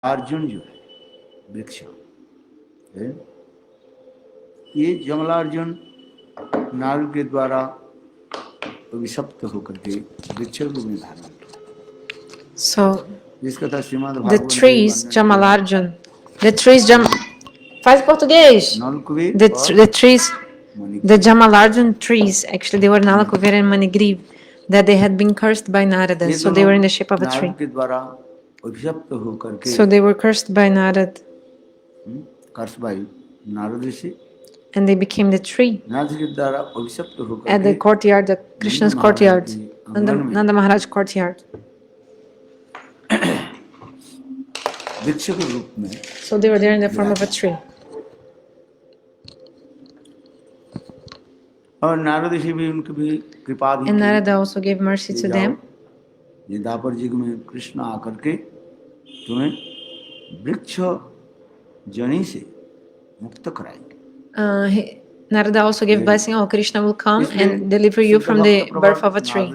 अर्जुन जो है वृक्ष है, ये जमलार्जुन नारद के द्वारा अभिशप्त होकर के वृक्ष रूप में धारण किया। So जिसका था Shrimad the Bhagavat trees Jamalarjun, the trees faz português. Nalakubera The trees, the Jamalarjun trees, actually they were Nalakuvera and Manigriv, that they had been cursed by Narada, so they were in the shape of a tree. के द्वारा अभिशप्त होकर के So they were cursed by Narad, cursed by Narad Rishi, and they became the tree Narad के द्वारा अभिशप्त होकर at the courtyard, the Krishna's courtyard, Nanda Maharaj courtyard. वृक्ष के रूप में, So they were there in the form of a tree. और नारद ऋषि भी उनकी भी कृपा भी, And Narada also gave mercy to them. ये दापर युग में कृष्ण आकर के तुम्हें वृक्ष जनी से मुक्त कराएंगे। Narada also gave blessing, oh Krishna will come and deliver you from the birth of a tree.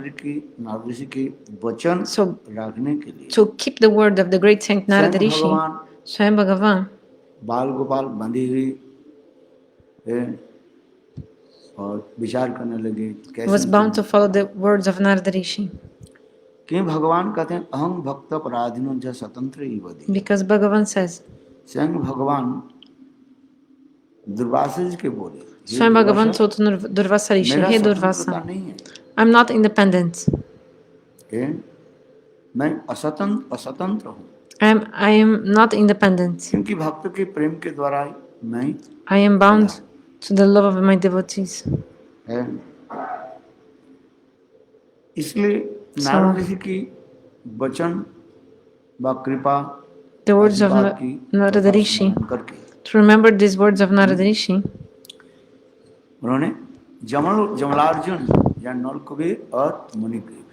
Narad ऋषि के वचन रखने के लिए, to keep the word of the great saint Narada Rishi, Swayam Bhagavan बाल गोपाल बंधी हुई और विचार करने लगे, was bound to follow the words of Narada Rishi. कि भगवान कहते हैं अहं भक्त पराधीनो ज स्वतंत्र इवदि, because Bhagavan says, स्वयं भगवान दुर्वासा जी के बोले, Swayam Bhagavan told to Durvasa Rishi, hey Durvasa, I'm not independent, मैं असतंत्र हूँ, I am not independent, क्योंकि भक्त के प्रेम के द्वारा मैं I am bound to the love of my devotees. इसलिए नारद ऋषि की वचन व कृपा, the words of Narada Rishi, to remember these words of Narada Rishi, उन्होंने जमलार्जुन या नलकुबेर और मुनिग्रीव,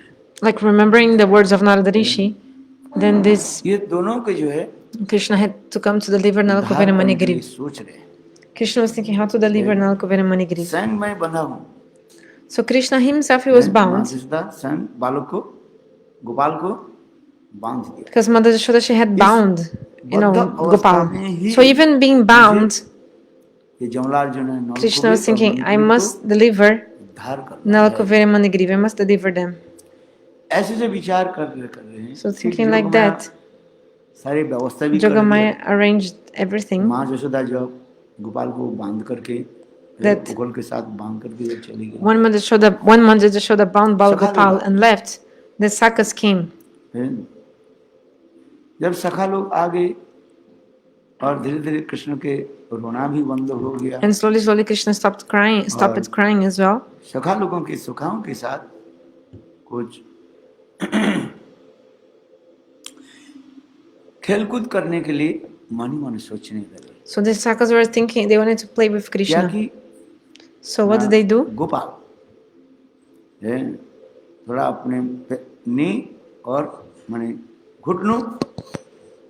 like remembering the words of Narada Rishi, then this ये दोनों के जो है Krishna had to come to deliver Nalakuvera and Manigriv. सोच रहे, Krishna was thinking how to deliver Nalakuvera and Manigriv. स्वयं मैं बंधा हूँ, so Krishna himself, he was bound स्वयं बालक को गोपाल को बांध दिया, because Mother Yashoda, she had bound Gopal. So even being bound, Krishna was thinking, I must deliver Nalakuvera and Manigriv, I must deliver them. So thinking like that, Jogamaya arranged everything that one Mother Yashoda bound Balgopal and left, the Sakas came. जब सखा लोग आ गए और धीरे-धीरे कृष्ण के रोना भी बंद हो गया, and slowly Krishna stopped crying as well. सखा लोगों के सुखाओं के साथ कुछ खेलकूद करने के लिए मन ही मन सोचने लगे. So the Sakas were thinking, they wanted to play with Krishna. So what did they do? Gopal थोड़ा अपने नी और माने घुटनों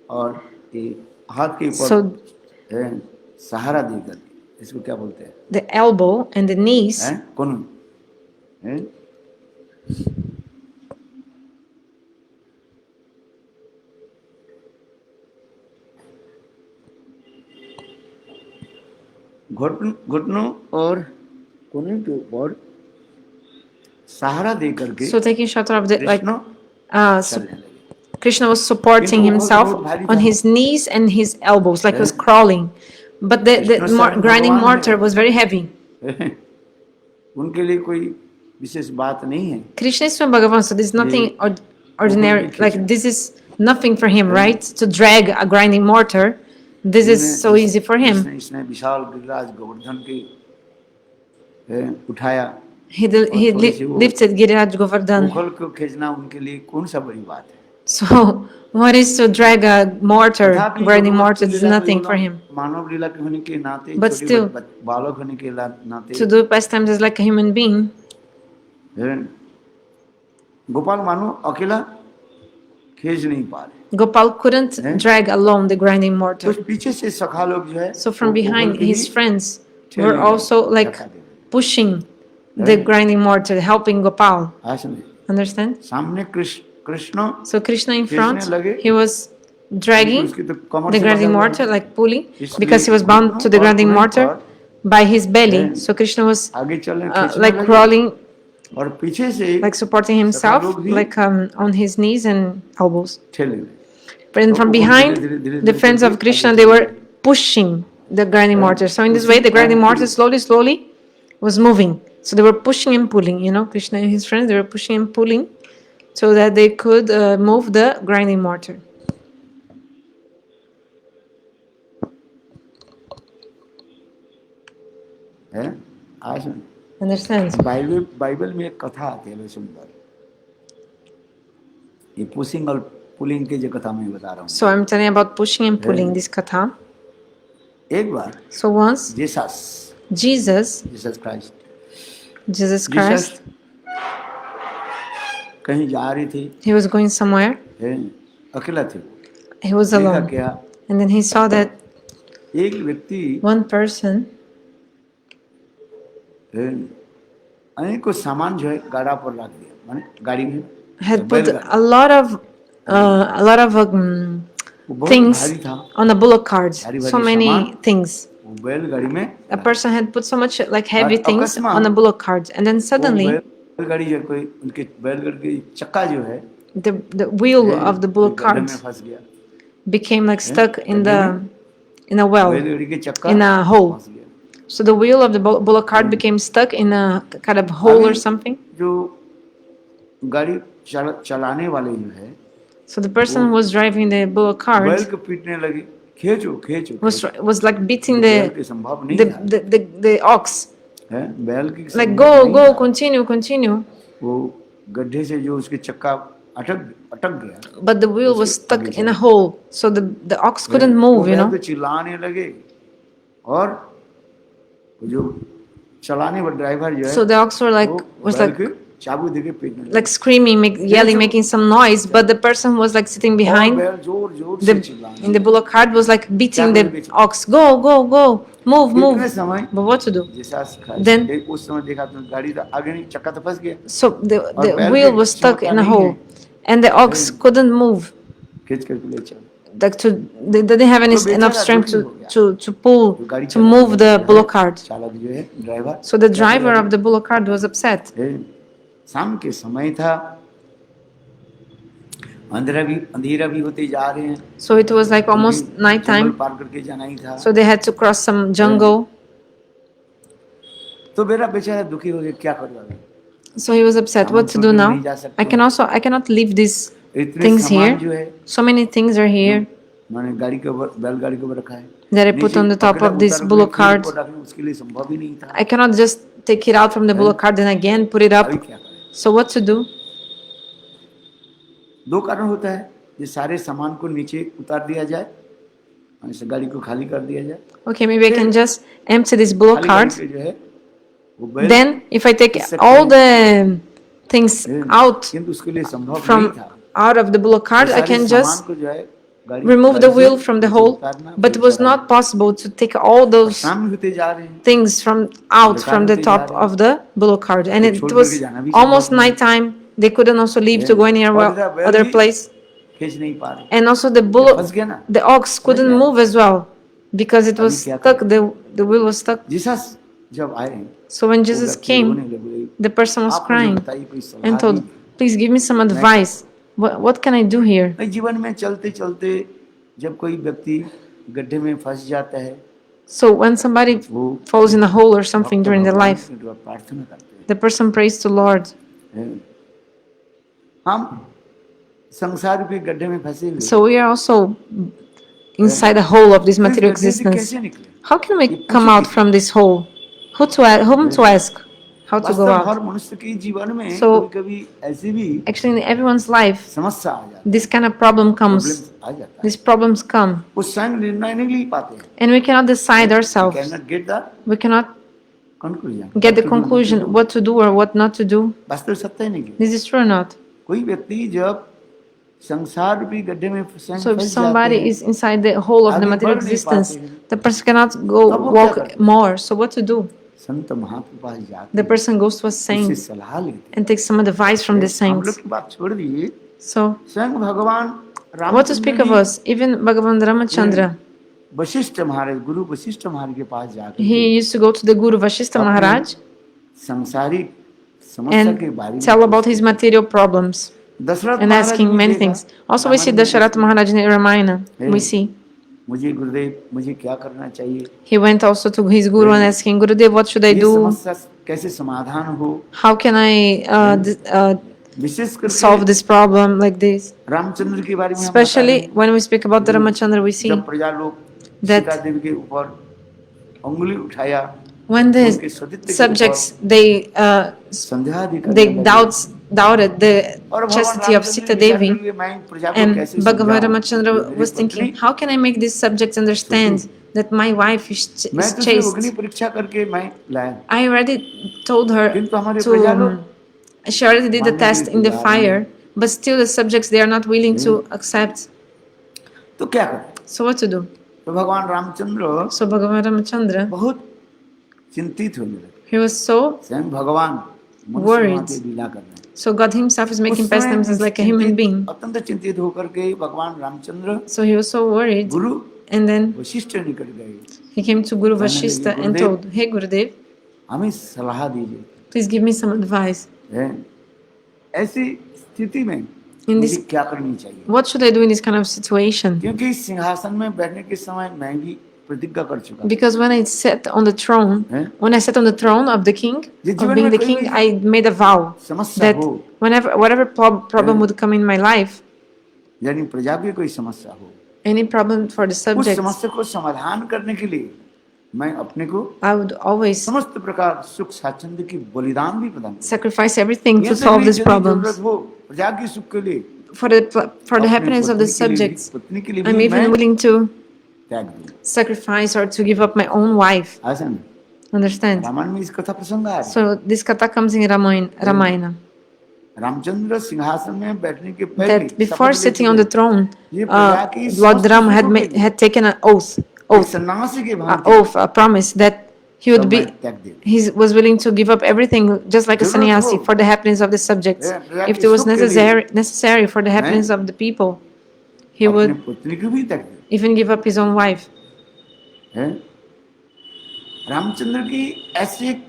और ये हाथ के ऊपर सहारा देकर, इसको क्या बोलते हैं? The elbow and the knees. कौन? घुटनों और कोने के ऊपर सहारा देकर के, so taking shelter of the Krishna was supporting himself on his knees and his elbows, like he was crawling. But the grinding mortar was very heavy. उनके लिए कोई विशेष बात नहीं है. Krishna is Swayam Bhagavan, so this is nothing ordinary. Like this is nothing for him, right? To drag a grinding mortar, this is so easy for him. इसने विशाल गिरिराज गोवर्धन की उठाया. He lifted Giriraj Govardhan. मुखल को खींचना उनके लिए कौन सा बड़ी बात है? So what is to drag a mortar, grinding mortar? This is nothing for him. मानव लीला के होने के नाते, but still, बालक होने के नाते, to do pastimes as like a human being. Gopal मानो अकेला खींच नहीं पा रहे. Gopal couldn't drag alone the grinding mortar. तो पीछे से सखा लोग जो है, so from behind, his friends were also like pushing the grinding mortar, helping Gopal. Understand? सामने Krishna, so Krishna in front, he was dragging उसकी तो कमर the से grinding बंधा हुआ mortar, है। like pulling, इसलिए because he was bound to the घुटनों और grinding पुराई mortar पर by his belly. है, So Krishna was आगे चलने खींचने like लगे crawling, और पीछे से like supporting सखा himself, लोग भी like on his knees and elbows. ठेले लगे। But then तो from वो धीरे behind, धीरे धीरे the धीरे friends करके of आगे Krishna, चले they गए। were pushing the grinding है, mortar. So in this उसी way, the grinding time mortar slowly was moving. So they were pushing and pulling. You know, Krishna and his friends, they were pushing and pulling so that they could move the grinding mortar. है आज Understands? Bible में एक कथा आती है, सुंदर। ये pushing और पुलिंग की जो कथा मैं बता रहा हूँ। So I'm telling you about pushing and pulling this katha. एक बार So once Jesus Christ, कहीं जा रही थी, he was going somewhere. अकेला थे, He was देखा alone. क्या And then he saw that एक व्यक्ति one person अनेकों सामान जो है गाड़ा पर रख दिया, माने गाड़ी में had put बैलगाड़ी। a lot of वो बहुत things भारी था, on a bullock cart. भारी So भारी many सामान things. वो बैलगाड़ी में A person had put so much like heavy और things अकस्मात on a bullock cart, and then वो suddenly बैलगाड़ी जो कोई उनके बैलगाड़ी की चक्का जो है the wheel of the bullock गड्ढे में cart फंस गया, became like stuck in गड्ढे में a well, बैलगाड़ी की चक्का in a hole. फंस गया। So the wheel of the bullock cart became stuck in a kind of hole or something. जो गाड़ी चलाने वाले जो है, So the person who was driving the bullock cart बैल को पीटने लगे, खींचो खींचो, was like beating बैल के संभव नहीं था, the ox. है बैल की Like संभव नहीं go, था। continue. वो गड्ढे से जो उसके चक्का अटक गया, But the wheel was stuck in a hole, so the ox couldn't move, you बैल know. को चिल्लाने लगे और वो जो चलाने वाला ड्राइवर जो है, So the ox was बैल like को चाबू देके पीटने लगे। like screaming, yelling, making some noise, but the person who was like sitting और behind बैल जोर से चिल्लाने in the bullock cart was like beating the ox. Go, move. इतने समय But what to do? Then- उस समय देखा तो गाड़ी तो आगे नहीं, चक्का तो फंस गया, So the बैल wheel के was stuck in a क्षमता hole, नहीं and the ox couldn't move. खींच करके ले चल। Like they didn't have तो बेचारा enough strength दुखी हो गया। to pull, जो गाड़ी to चलाने move वाला the है, bullock cart. चालक जो है driver, So the driver of the bullock cart was upset. शाम के समय था, अंधेरा भी होते जा रहे हैं, So it was like almost night jungle time. पार करके जाना ही था। So they had to cross some jungle. तो मेरा बेचारा दुखी हो गया, क्या करूँगा, So he was upset. What to do now? I cannot leave these इतने things सामान जो here. है So many things are here मैंने गाड़ी के ऊपर, बैलगाड़ी के ऊपर रखा है, that I put on the top of this bullock cart. उसके लिए संभव ही नहीं था। I cannot just take it out from the bullock cart and again put it up. अभी क्या करें? So what to do? दो कारण होता है, ये सारे सामान को नीचे उतार दिया जाए, इस गाड़ी को खाली कर दिया जाए, Okay, maybe I can just empty this bullock खाली गाड़ी cart. पे जो है वो बैल, Then if I take all the things out किंतु उसके लिए संभव नहीं from था। out of the bullock cart, I सारे can सामान just को जो है गाड़ी remove the गाड़ी से wheel from the नीचे hole, उतारना, but it was not possible to take all those शाम होते जा रहे हैं, things from out from the top of the bullock cart, and it was almost night time. They couldn't also leave to go anywhere other place, खींच नहीं पा रहे, and also the फंस bullock, गया ना। the ox couldn't move as well because it was stuck. The wheel was stuck. Jesus जब आए, So when वो Jesus व्यक्ति came, रोने लगे, the person was आप मुझे crying बताइए कोई सलाह and told, दीजिए। "Please give me some advice. What can I do here?" नहीं, जीवन में चलते चलते जब कोई व्यक्ति गड्ढे में फंस जाता है, So when somebody वो falls in a hole or something during their life, प्रार्थना करते हैं। the person prays to Lord. हम संसार के गड्ढे में फंसे हुए, So we are also inside the hole of this फिर material गड्ढे से existence. कैसे निकले? How can we come out from this hole? Whom to ask? How to go वास्तव हर out? मनुष्य के जीवन में So- कभी ऐसी भी Actually, in everyone's life, समस्या आ जाती this kind of problem है, comes. प्रॉब्लम आ जाता है, These problems come, वो स्वयं निर्णय नहीं ले पाते हैं, and we cannot decide ourselves. cannot get the We cannot conclusion, get the conclusion what to do or what not to do. वास्तव सत्य नहीं है। This is true or not? कोई व्यक्ति जब संसार रूपी गड्ढे में स्वयं So if फंस somebody जाते हैं, is inside the hole of the आगे material बढ़ नहीं existence, पाते हैं, the person cannot go तब वो क्या walk करते हैं? more. So what to do? संत महात्मा पास जाते The हैं, person goes to a उससे saint सलाह लेते and takes some advice from the हैं। हम लोग saints. की बात छोड़ दिए, So स्वयं भगवान What to speak of Ramchandra us? Even Bhagavan Ramachandra, Vashishtha महाराज, गुरु वशिष्ठ महाराज के पास जाकर he used to go to the Guru Vashistha अपने Maharaj सांसारिक समस्या के and बारे में tell about his material problems Dasharath and Maharaj asking भी many देखा, things. Also, we see Ramayan में Dasharatha Maharaj in Ramayana. We see मुझे गुरुदेव मुझे क्या करना चाहिए, he went also to his Guru and asking, Gurudev, what should I ये do? समस्या कैसे समाधान हो, How can I विशेष करके solve this problem like this? Ramchandra के बारे में हम बता Especially रहे हैं। when we speak about the Ramachandra, we see जब प्रजा लोग that सीता देवी के ऊपर उंगली उठाया, when the उनके सतीत्व के subjects ऊपर संध्या आदि they करने लगे, doubted the और भगवान chastity of रामचंद्र Sita विचार Devi, करके मैं प्रजा को and कैसे Bhagavan समझाऊं, Ramachandra ये मेरी was thinking, पत्नी, how can I make these subjects understand that my wife मैं is तो सिर्फ अग्नि chaste? परीक्षा करके मैं लाया, I already told her किंतु हमारे प्रजा लोग to, she already did the मानने के test लिए in the तैयार नहीं fire, but still the subjects, they are not willing to accept. तो क्या करें। So what to do? तो भगवान रामचंद्र So Bhagavan Ramachandra, बहुत चिंतित होने लगे, he was so स्वयं भगवान मनुष्य worried. वहाँ पे लीला कर रहे हैं। So God himself is making उस past समय themselves like a human being. अत्यंत चिंतित होकर के भगवान Ramchandra So he was so worried, Guru and then Vashishtha निकट गए, he came to Guru कहने लगे, Vashistha and Gurudev told, Hey Gurudev, हमें सलाह दीजिए, please give me some advice. हैं? ऐसी स्थिति में In मुझे this, क्या करनी चाहिए, what should I do in this kind of situation? क्योंकि सिंहासन में बैठने के समय मैं भी प्रतिज्ञा कर चुका, Because when I sat on the throne, हैं? when I sat on the throne of the king, ये of जीवन being में the कोई king, भी I made a vow समस्या that हो, whenever whatever problem would come in my life, यानी प्रजा की कोई समस्या हो, any problem for the उस subjects, समस्या को समाधान करने के लिए मैं अपने को I would always समस्त प्रकार सुख स्वाच्छंद की बलिदान भी प्रदान करूं। sacrifice everything ये to तो solve भी these यदि problems. जरूरत हो प्रजा की सुख के लिए, For the happiness of the अपनी पत्नी के लिए भी- subjects, पत्नी के लिए I'm भी even मैं willing to त्याग दूं। sacrifice or to give up my own wife. ऐसा नहीं, Understand? रामायण में इस कथा प्रसंग आ रहा है। So this katha comes in Ramayana. Ramchandra सिंहासन में बैठने के पहले That before शपथ ले sitting on the चुके, throne, ये प्रजा की Lord समस्त Ram सुखों के लिए had taken an oath, एक सन्यासी के भांति a promise that he would सब be, मैं त्याग दे, he was willing to give up everything just like a जरूरत sannyasi हो, for the happiness of the subjects. प्रजा If के it was सुख के लिए necessary for the happiness of the people, he अपने would पत्नी को भी त्याग दे, even give up his own wife. हैं? रामचंद्र की ऐसी एक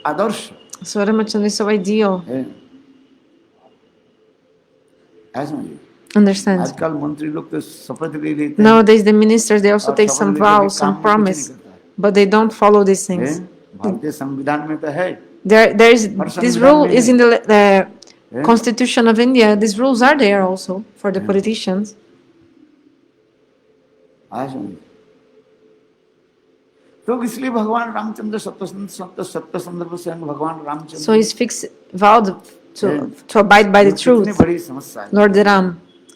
आदर्श So Ramachandra is so ideal. है, ऐसा नहीं। Understand? आजकल मंत्री लोग तो शपथ ले लेते हैं, Nowadays, the ministers, they also और take शपथ some लेकर भी vows, काम some में कुछ नहीं promise, करता है, but they don't follow these हैं? things. भारतीय संविधान में तो है, There is और this संविधान rule में is है, in the हैं? Constitution of India. These rules are there also for the politicians. ऐसा नहीं। तो इसलिए भगवान रामचंद्र सत्य संदर्भ से भगवान So Ramchandra he's fixed vowed to abide by the कितनी truth, बड़ी समस्या है, Lord Ram.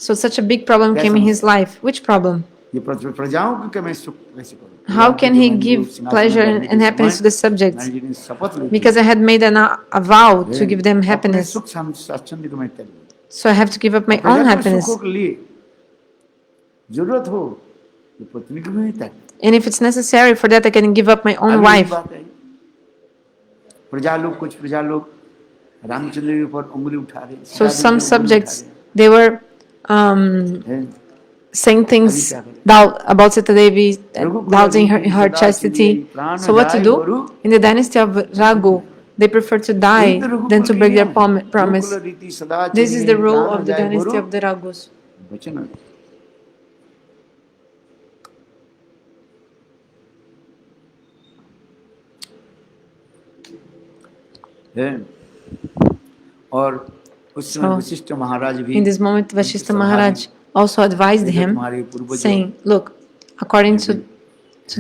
So such a big problem came in his life. Which problem? ये प्रजाओं को कि मैं सुख कैसे करूं, How can he give pleasure and happiness to the subjects? Narad ji ने शपथ ली थी, Because I had made a vow to give them अपने happiness. सुख स्वाच्छंद को मैं त्याग दूं। So I have to give up my प्रजा own के happiness. सुखों के लिए जरूरत हो तो पत्नी को भी त्याग दूं। And if it's necessary for that, I can give up my own अभी wife. बात है, कुछ प्रजा लोग रामचंद्र के ऊपर उंगली उठा रहे, So सीता देवी some पे उंगली subjects, उठा they were रहे, हैं? saying things about Sita Devi, doubting her chastity. So what to do? In the dynasty of Raghu, they prefer to die than to break their promise. This is the rule of the dynasty of the Raghus. वचन है। और उस समय So, Vashishtha महाराज भी In this moment, Vashistha Maharaj also advised him, तुम्हारे पूर्वजों saying, look, according to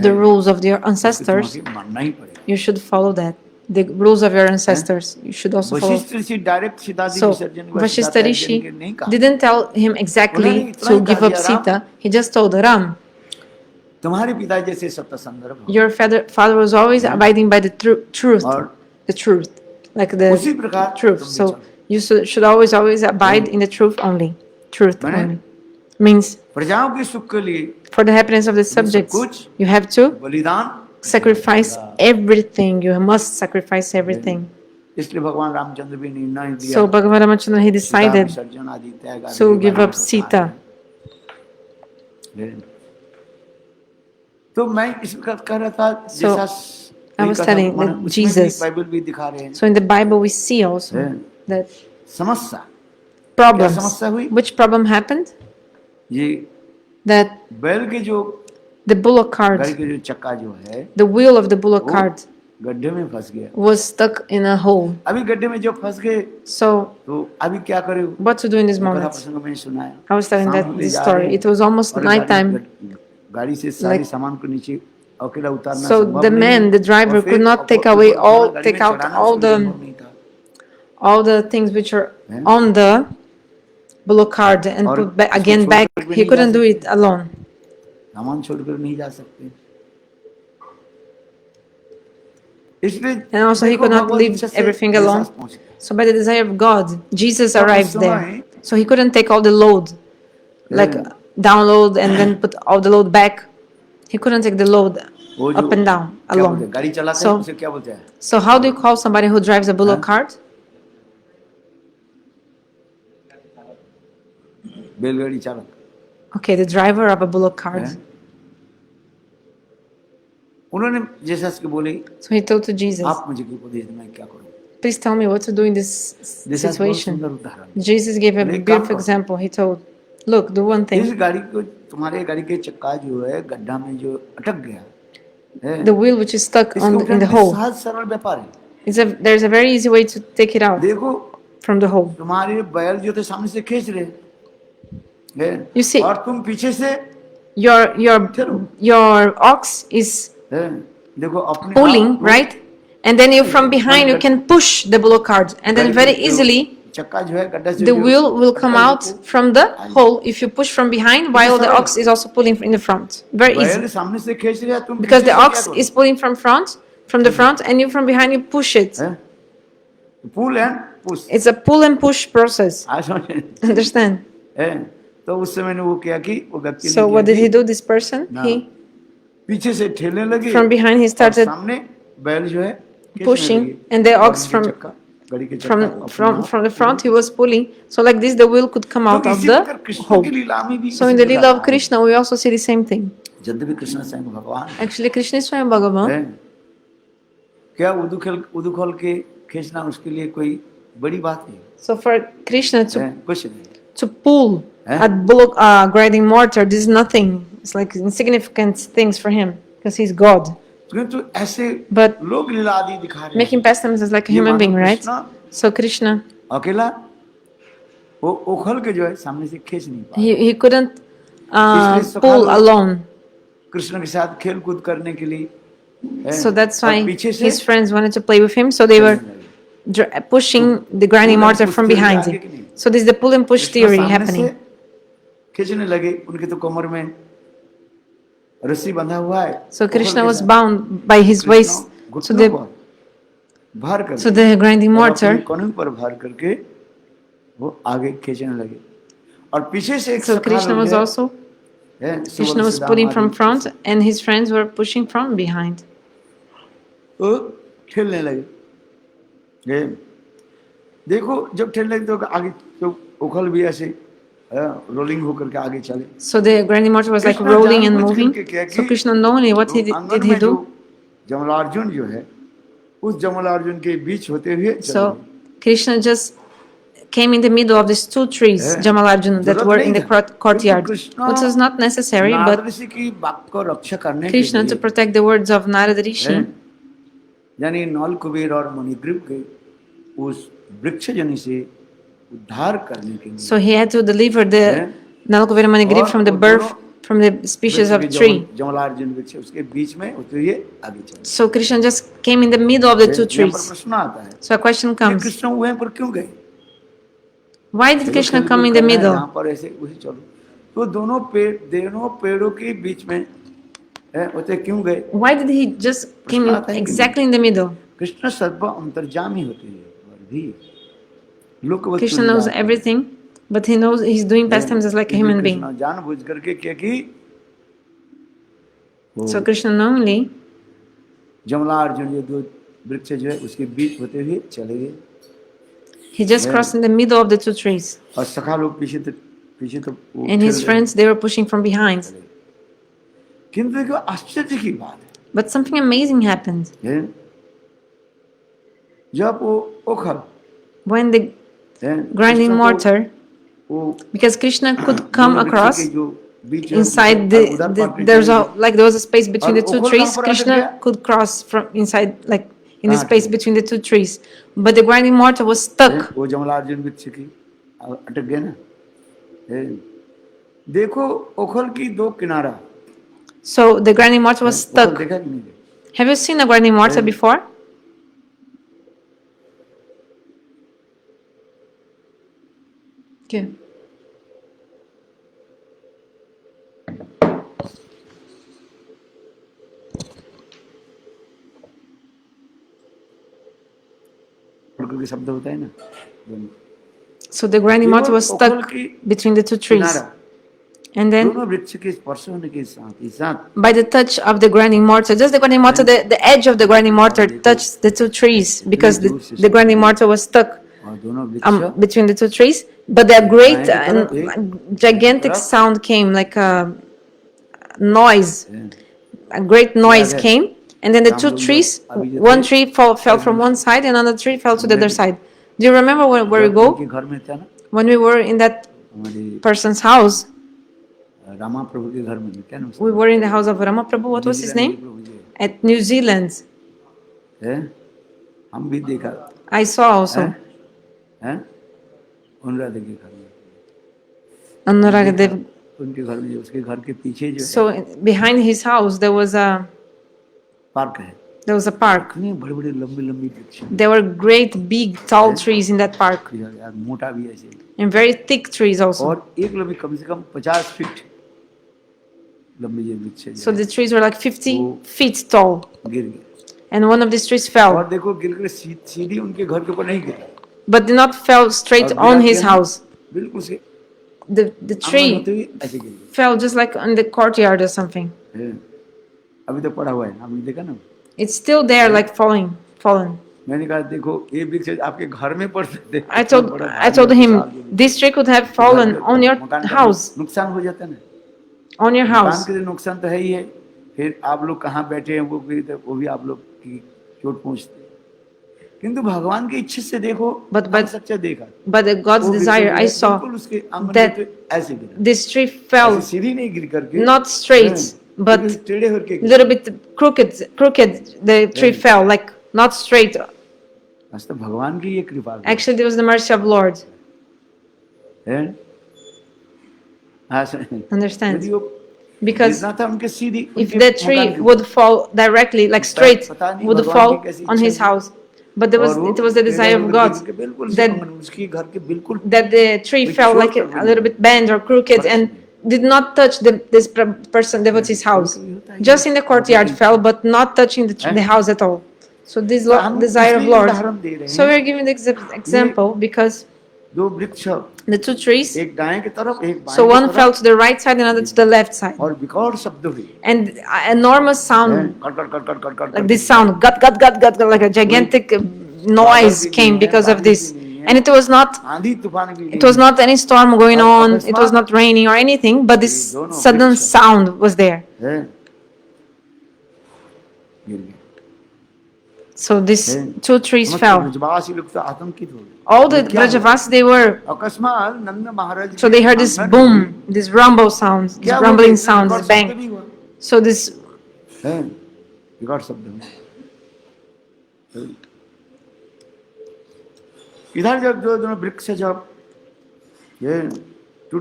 the rules of your ancestors, तुम्हें मानना ही पड़ेगा। you should follow that. The rules of your ancestors, you should also follow. Vashishtha Rishi direct Sita ji So, विसर्जन के बाद Vashistha Sita Rishi त्याग नहीं कहा, didn't tell him exactly to give up Sita. He just told Ram, तुम्हारे पिता जैसे सत्य संदर्भ हो। your father was always abiding by the truth, और the truth, like उसी the प्रकार truth. तुम भी So चलो। you should always abide in the truth only. Truth मैंने only. Means प्रजाओं के सुख के लिए for the happiness of the subjects, you have to बलिदान, sacrifice everything. You must sacrifice everything. इसलिए भगवान रामचंद्र भी निर्णय So लिया, Bhagavan Ramachandra, he Sita decided विसर्जन आदि त्याग आदि to के give बारे up में Sita तो मैं इसका कह रहा था So, जैसा I was telling that उसमें भी Jesus, बाइबल भी दिखा रहे हैं so in the Bible we see also that समस्या problems. समस्या हुई? Which problem happened? ये That बैल के जो the bullock गाड़ी cart, के जो चक्का जो है the wheel of the bullock वो cart गड्ढे में फंस गया। was stuck in a hole. अभी गड्ढे में जब फंस गए So, तो अभी क्या करे? what to do in this कथा moment? प्रसंग में सुनाया। I was telling शाम that होते this जा story. रहे It was almost और night time. गाड़ी से सारे Like- सामान को नीचे अकेला उतारना So संभव the नहीं man, है। the driver, और फिर could not take ऊपर away गाड़ी all, में take out चढ़ाना all उसको the संभव नहीं था। all the things which are हैं? on the bullock cart and और put back उसको again छोड़ back. कर भी He नहीं couldn't जा do सकते। it alone. सामान छोड़कर नहीं जा सकते। इसलिए And also he देखो could not भगवत leave इच्छा से everything ये alone. सास पहुंच गया। So by the desire of God, Jesus तब उस arrived समय there. So he couldn't take all the load, like हैं, download and then put all the load back. He couldn't take the load वो जो up and down क्या बोलते हैं alone. गाड़ी चलाते हैं So, उसे क्या बोलते हैं? so how do you call somebody who drives a bullock cart? बैलगाड़ी चालक Okay, the driver of a bullock cart. हैं? उन्होंने जैसा उसके बोले So he told to Jesus, आप मुझे उपदेश दें मैं क्या करूं? please tell me what to do in this जैसा बहुत situation. सुंदर उदाहरण। Jesus gave a एक काम beautiful करो। example. He told, look, do one इस thing. गाड़ी को तुम्हारे गाड़ी के चक्का जो है गड्ढा में जो अटक गया है The wheel which is stuck इसको on in the उठाने hole. सहज सरल व्यापार है। There's a very easy way to take it out देखो from the hole. तुम्हारे बैल जो थे सामने से खींच रहे हैं You see, और तुम पीछे से your ox is हैं, देखो अपने pulling, आप को right? And then you from behind you can push the bullock cart, and then गाड़ी very के जो easily चक्का जो है गड्ढा से the जो wheel will come अटका है, out from the hole if you push from behind, while the ox is also pulling in the front. Very बैल easy सामने से खींच रहे हैं तुम because पीछे the से ox क्या is pulling from the front, and you from behind you push it. करो? हैं? Pull and push It's a pull and push process. Understand? है तो उस समय ने वो क्या कि वो व्यक्ति So ने what क्या did he कि do? This person, ना, he पीछे से ठेलने लगे from behind he और started सामने बैल जो है खींचने pushing, लगे। and the और ox उनके from चक्का, गाड़ी के चक्का अपने from the आप front he was pulling. So like this, the wheel could come out तो of इसी the प्रकार कृष्ण hole. की लीला में भी So in इसी the Leela प्रकार of Krishna, we also see the same thing. जब भी कृष्ण स्वयं भगवान Actually, Krishna is Swayam Bhagavan. है क्या उदुखल के खींचना उसके लिए कोई बड़ी बात है So for Krishna कुछ नहीं to pull a bullock grinding mortar, this is nothing. It's like insignificant things for him because he's God. तो ऐसे But लोग लीला आदि दिखा रहे making pastimes is like a ये human मानो being, right? Krishna So Krishna, अकेला वो उखल के जो है सामने से खींच नहीं पा he couldn't इसलिए सखा pull लोग alone. कृष्ण के साथ खेल कूद करने के लिए हैं, So that's और why पीछे से his friends wanted to play with him. So they were pushing the grinding mortar from behind him. So this is the pull and push Krishna theory सामने happening. से खींचने लगे उनके तो कमर में रस्सी बंधा हुआ है So उखल Krishna के was साथ। bound by his Krishna waist to घुटनों the पर भार कर to the grinding mortar. कनों पर भार करके वो आगे खींचने लगे और पीछे से एक So सखा Krishna लोग was है, also है, Krishna was Subal pulling Sudama from आदि front, and his friends were pushing from behind. वो ठेलने लगे ये देखो जब ठेलने लगे तो आगे तो उखल भी ऐसे रोलिंग होकर के आगे चले So the grinding mortar was like Krishna rolling and जानबूझ moving. करके क्या So कि Krishna knowingly what वो did आंगन he में जो do? जमलार्जुन जो है उस जमलार्जुन के बीच होते हुए चले So Krishna just came in the middle of these two trees, हैं। Jamalarjuna, that जरूरत were नहीं in the था। courtyard. क्योंकि Krishna Which was not necessary, Narad but ऋषि की बात को रक्षा करने के Krishna, to लिए protect the words of Narada हैं, Rishi, यानी नौल कुबेर और मणिग्रीव के उस वृक्ष जनि से उद्धार करने के लिए so he had to deliver the हैं। Nalakuvira Manigrib और from the वो birth दोनों from the species of वृक्ष के tree. जमलार्जुन वृक्ष उसके बीच में होते हुए आगे चले So Krishna just came in the middle of the two यहाँ पर trees. प्रश्न आता है So a question कि comes, कृष्ण वहीं पर क्यों गए why did चलो Krishna खेल come कूद in the करना है, middle? यहाँ पर ऐसे उसी चलो तो दोनों पेड़ों के बीच में होते क्यों गए Why did he just came प्रश्न आता है कि exactly in the middle? Krishna सर्व अंतर्जामी होते हैं और भी लोकवस्तु Krishna लीला knows करते हैं। everything, but he knows he's doing pastimes as like a human being. Krishna जानबूझ करके क्या कि So Krishna knowingly जमलार्जुन ये दो वृक्ष जो है उसके बीच होते हुए चले गए he just crossed in the middle of the two trees, और सखा लोग पीछे तो वो and his खेल रहे friends they were pushing from behind. हैं। किंतु देखो आश्चर्य की बात But something amazing happened. है, जब वो ओखल When the grinding mortar, because Krishna could come across inside there's there was a space between the two trees. Krishna could cross from inside, like in the space between the two trees, but the grinding mortar was stuck. वो जमलार्जुन वृक्ष की अटक गया ना। देखो ओखल की दो किनारा। So the grinding mortar was stuck. Have you seen a grinding mortar before? Okay. शब्द होता है ना। So the grinding mortar was stuck between the two trees. And then by the touch of the grinding mortar, just the grinding mortar, the edge of the grinding mortar touched the two trees because the grinding mortar was stuck between the two trees. But a great and gigantic sound came, like a noise. A great noise came. And then the two trees, one tree fell from one side and another tree fell to the other side. Do you remember where we go? When we were in that person's house. We were in the house of Rama Prabhu. What was his name? At New Zealand. I saw also. Anurag. So behind his house there was a park. There were great, big, tall trees in that park. And very thick trees also. So the trees were like 50 feet tall. And one of these trees fell. But did not fall straight on his house. The tree fell just like on the courtyard or something. It's still there, like fallen. I told him, this tree could have fallen on your house. On your house. But God's desire, I saw that this tree fell not straight, but a little bit crooked. The tree fell, like not straight. Actually, there was the mercy of Lord. Understand? Because if the tree would fall directly, like straight, would fall on his house. But it was the desire of God that the tree fell like a little bit bent or crooked and did not touch this person devotee's house. Just in the courtyard fell, but not touching the house at all. So this desire of Lord. So we are giving the example because the two trees, so one fell to the right side and another to the left side. And an enormous sound, like this sound, gut, like a gigantic noise came because of this. And it was not any storm going on, it was not raining or anything, but this sudden sound was there. So these two trees fell. All the Brajavasis, they were, so they heard this boom, this rumble sounds, this rumbling sound, this bang. So this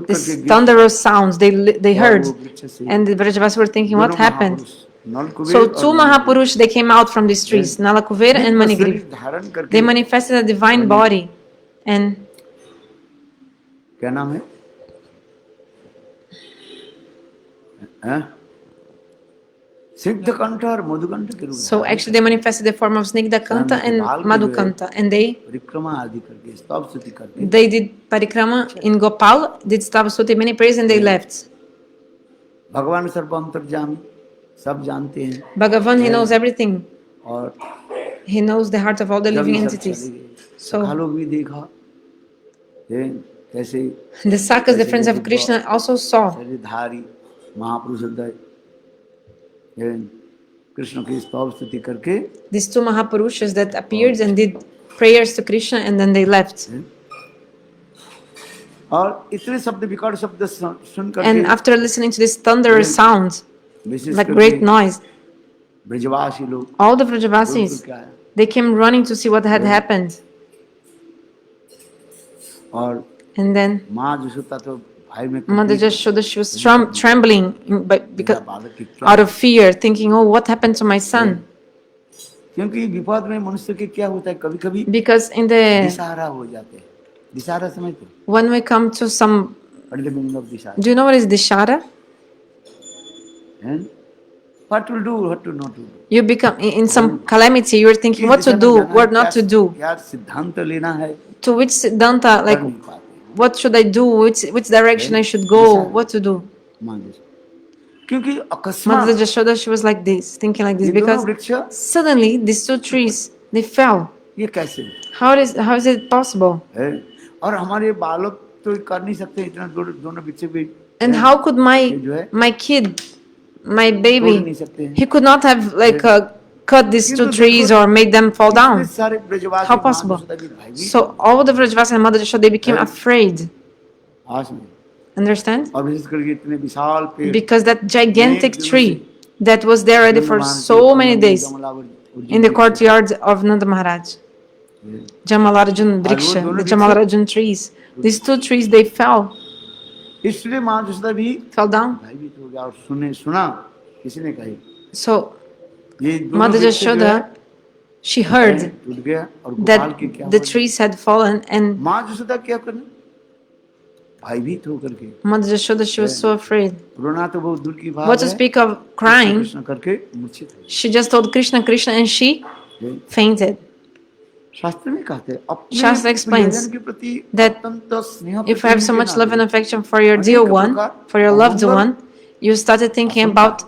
these thunderous sounds they heard, and the Brajavasis were thinking, what happened? So two Mahapurush, they came out from these trees, Nalakuvera and Manigriva. They manifested a divine body. And so actually they manifested the form of Snigdhakanta and Madhukanta, and they did parikrama in Gopal, did Stavasuti, many prayers, and they left. Bhagavan, he knows everything. He knows the heart of all the living entities. So the Sakas, the friends of Krishna, also saw ये कृष्ण की स्तव स्तुति करके These two Mahapurushas that appeared and did prayers to Krishna and then they left. और इतने शब्द विकट शब्द सुन And करके after listening to this thunderous sound, wishes like करके great noise, ब्रजवासी लोग all the दूर Vrajavasis, क्या है they came running to see what had happened. और And then माँ जसोदा तो भाई में Mother Jashoda, she was trembling because, बालक की क्या out of fear, thinking, oh, what happened to my son? क्योंकि विपद में मनुष्य के क्या होता है कभी कभी Because in the दिशारा हो जाते हैं दिशारा समझते हो when we come to some, What is the meaning of दिशारा do you know what is Dishara? And what to do what to not to do You become in some calamity, you are thinking what to do, what not to do. यार सिद्धांत लेना है To which Siddhanta, like, कर नहीं पाते what should I do? Which direction I should go? What to do? मान लीजिए क्योंकि Mother अकस्मात Jashoda, she was like this, thinking like this, ये दोनों because वृक्ष suddenly these two trees, they fell. ये कैसे How is it possible? है और हमारे बालक तो कर नहीं सकते इतना दोनों बच्चे भी And how could my kid, my तोड़ नहीं baby, सकते हैं he could not have like cut these two trees or made them fall इतने down? सारे ब्रजवासी How माँ possible? जसोदा भी भाई भी So all the Vrajavasi and Mother Jashoda, they became afraid. आज में Understand? और विशेष करके इतने विशाल पेड़ Because that gigantic tree that was there already for so many days in the courtyard of Nanda Maharaj, Jamalarjun Vriksha, the Jamalarjun trees, these two trees, they fell इसलिए माँ जसोदा भी down. भाई भी हो गया और सुना किसी ने कही So ये दोनों Mother वृक्ष जो है, Jashoda, she heard टूट गया और गोपाल की क्या that the हुआ? trees had fallen, and माँ जसोदा क्या करना भयभीत होकर के Mother Jashoda, she was so afraid. रोना तो बहुत दूर की बात What to है speak of crying? कृष्ण करके मूर्छित हो She just told Krishna, Krishna, and she गई। fainted. शास्त्र में कहते हैं अपने Shastra explains प्रियजन के प्रति that अत्यंत स्नेह if you have so Preeti much के love and नाते affection for your dear one, for your loved one, you started thinking about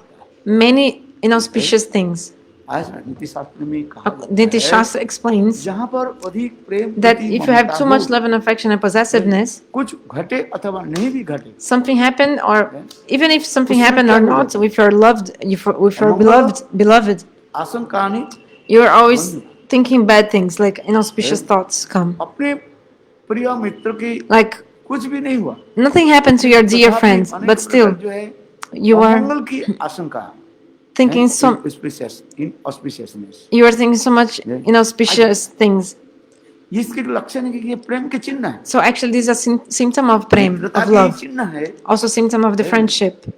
many inauspicious things. आज नीति शास्त्र में कहा Niti है, Shastra explains जहाँ पर अधिक प्रेम that Preeti, if you have Mamata too हो, much love and affection and possessiveness, कुछ घटे अथवा नहीं भी घटे something happened, or even if something happened or not, if you're loved, if you're beloved, आशंका नहीं you're always thinking bad things, like inauspicious thoughts come. अपने प्रिय मित्र की Like कुछ भी नहीं हुआ nothing happened to your dear तथापि friends, अनेक but still प्रकार जो है you are अमंगल की आशंका thinking so inauspiciousness you are thinking so much inauspicious things. इसके लक्षण है कि ये प्रेम के चिन्ह है So actually, these are symptom of prem, मित्रता of के love, चिन्ह है also symptom of the friendship.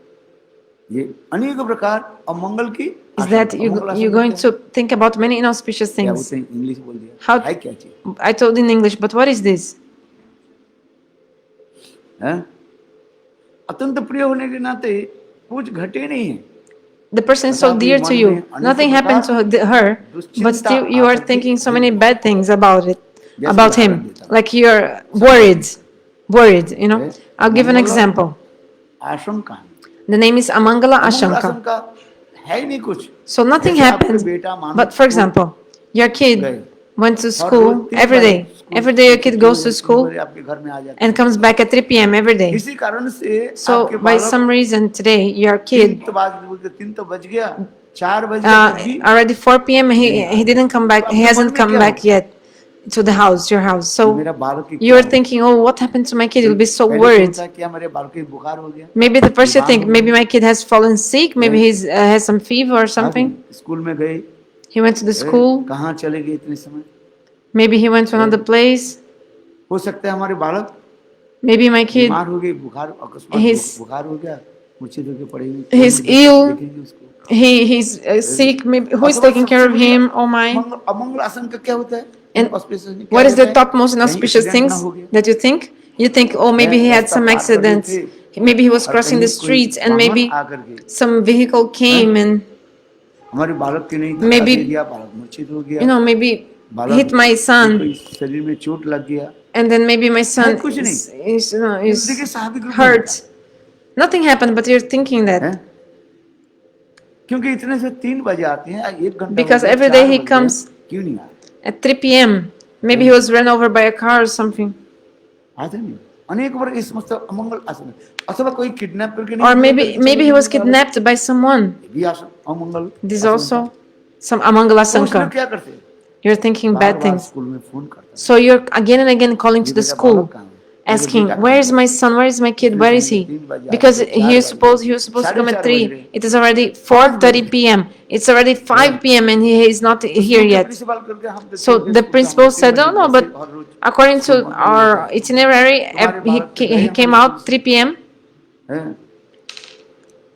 ये अनेक प्रकार अमंगल की Is that you're going to think about many inauspicious क्या things. बोलते हैं इंग्लिश बोल दिया How है क्या चीज I told in English, but what is this? है अत्यंत प्रिय होने के नाते कुछ घटे नहीं है The person is so dear to you. Nothing happened to her, but still you are thinking so many bad things about it, about him. Like you're worried, you know. I'll give an example. आशंका The name is Amangala Ashanka. आशंका है ही नहीं कुछ So nothing जैसे आपके happened. बेटा मानो But for example, your kid went to school every day. Every day your kid goes to school आपके घर में आ जाता and comes back at 3 p.m. every है day. इसी कारण से So आपके by बालक some reason today, your kid, 3 तो बज गया 4 बज गया तब भी already 4 p.m. he didn't come back. He hasn't come back yet to the house, your house. So मेरा बालक की you are thinking, oh, what happened to my kid? You'll be so पहले worried. सोचता कि मेरे बालक को बुखार हो गया Maybe the first you think, maybe my kid has fallen sick. Maybe he's has some fever or something. School में गए He went to the school. कहाँ चले गए इतने समय Maybe he went to another place. हो सकता है हमारे बालक Maybe my kid, बीमार हो गए बुखार अकस्मात He's- बुखार हो गया मूर्छित होकर पड़े हुए he's ill. देखेंगे उसको he's sick. Maybe who is taking care of him? Oh my! अमंगल आशंका क्या होता है And Inauspicious क्या what is the होता है? topmost inauspicious कहीं things accident ना हो गया। that you think? You think, oh, maybe he had some accidents. Maybe he was और crossing कहीं the streets and कोई maybe वाहन आकर के some vehicle came and हमारे बालक के नहीं Maybe- धक्का दे दिया बालक मूर्छित हो गया you know maybe बालक hit my son, कोई शरीर में चोट लग गया and then maybe my son कुछ नहीं। is देखिए स्वाभाविक रूप में hurt. Nothing happened, but you're thinking that हैं? क्योंकि इतने से 3 बजे आते हैं 1 घंटा Because हो गया, every 4 day he बज गए, comes- क्यों नहीं आते at 3 p.m. maybe he was run over by a car or something, आते नहीं अनेक बार इस मतलब अमंगल आशंका अथवा कोई किडनैप करके नहीं or लिया maybe करके maybe चले he was गए बालक। kidnapped by someone. ये भी अमंगल This also some Amangala तो उसमें Sankar. क्या करते हैं You're thinking bar bad bar things. School में फोन करता है So you're again and again calling to ये the मेरा school, बालक कहाँ है मेरे asking, बेटा where कहाँ is है my son? Where is my kid? इसने Where is समझो he? 3 बज Because गए 4 बज गए he was supposed to come at 4:30 बज 3. रहे It is already 5 बज 4:30 रहे p.m. It's already 5 p.m. and he is not here school के yet. प्रिंसिपल करके हम तो So 3 the स्कूल से हम principal 3 said, बजे oh no, जैसे but हर रोज according to स्कूल बंद हो our जाता है itinerary, तुम्हारे बालक तो गए he came हमारे out स्कूल 3 p.m. से हैं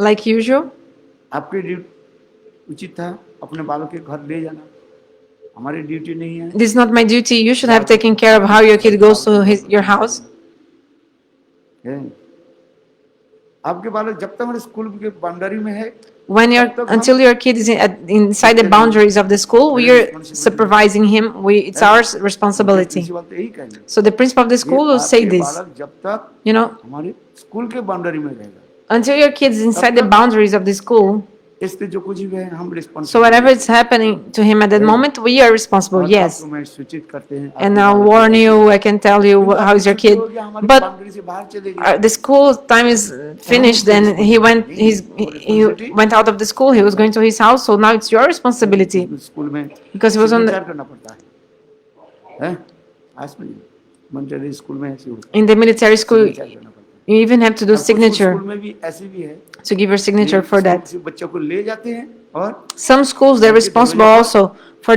like usual. आपकी ड्यूटी उचित था अपने बालों के घर ले जाना हमारी ड्यूटी नहीं है This is not my duty. You should have taken care of how your kid goes to your house. हैं आपके बालक जब तक हमारे स्कूल के बाउंड्री में है When until your kid is inside the boundaries of the school, we are supervising him. It's our responsibility. Principal तो यही कहेंगे So the principal of the कि school will say आपके this. बालक जब तक You know, हमारे स्कूल के बाउंड्री में रहेगा until your kid is inside the boundaries of the school, इससे जो कुछ भी है हम so responsible whatever is happening to him at that moment, we are responsible. Yes. आपको मैं सूचित करते हैं And आपके I'll बालक warn को you. I can tell you how is your छुट्टी kid. हो गया, हमारी But बाउंड्री से बाहर चले गए the school time is finished. Then he went out of the school. He was going to his house. So now it's your responsibility school में because he was on signature करना पड़ता है आज में मंटरी स्कूल में ऐसे होता in the military school. है करना पड़ता है You even have to do अब कुछ signature स्कूल में भी ऐसी भी है to give your signature for that. School से बच्चों को ले जाते हैं और Some schools they're responsible also for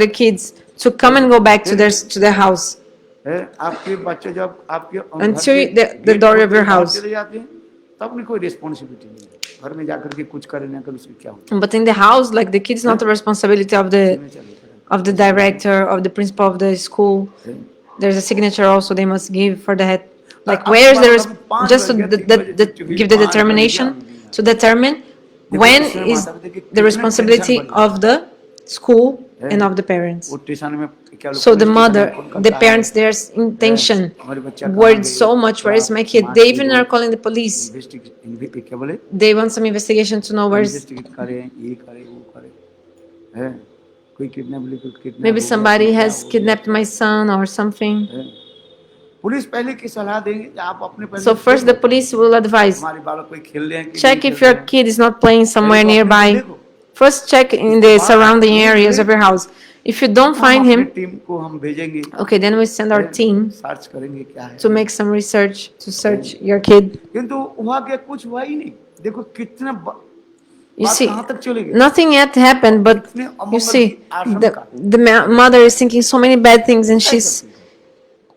the kids to come and go back to their house आपके बच्चे जब आपके until the door of your house. चले जाते हैं तब अपनी कोई रिस्पांसिबिलिटी नहीं है घर में जाकर के कुछ करे ना कर उससे क्या होता But in the house, like the kids, not the responsibility of the director, of the principal of the school. There's a signature also they must give for that. Like where is just to give the determination to determine when is the responsibility of the school and of the parents. वो station में क्या लोग So the police mother, station में phone the करता है, parents, their intention हमारे बच्चा कहाँ worried गए, so much. Where is my kid? They even are calling the police. क्या बोले They want some investigation to know where's. Investigate करें ये करें वो करें है कोई kidnap Maybe somebody has kidnapped my son or something. Police पहले की सलाह देंगे कि आप अपने पहले So first the police will advise. हमारे बालक कोई खेल रहे हैं कि Check नहीं if खेल your रहे हैं। kid is not playing somewhere nearby. First check in the surrounding areas of your house. If you don't हम find अपनी him, टीम को हम भेजेंगे okay, then we send our team search करेंगे क्या है to make some research to search your kid. किंतु वहाँ के कुछ हुआ ही नहीं देखो कितना You बात see, कहाँ तक चली गई nothing yet happened, but you see, the mother is thinking so many bad things and she's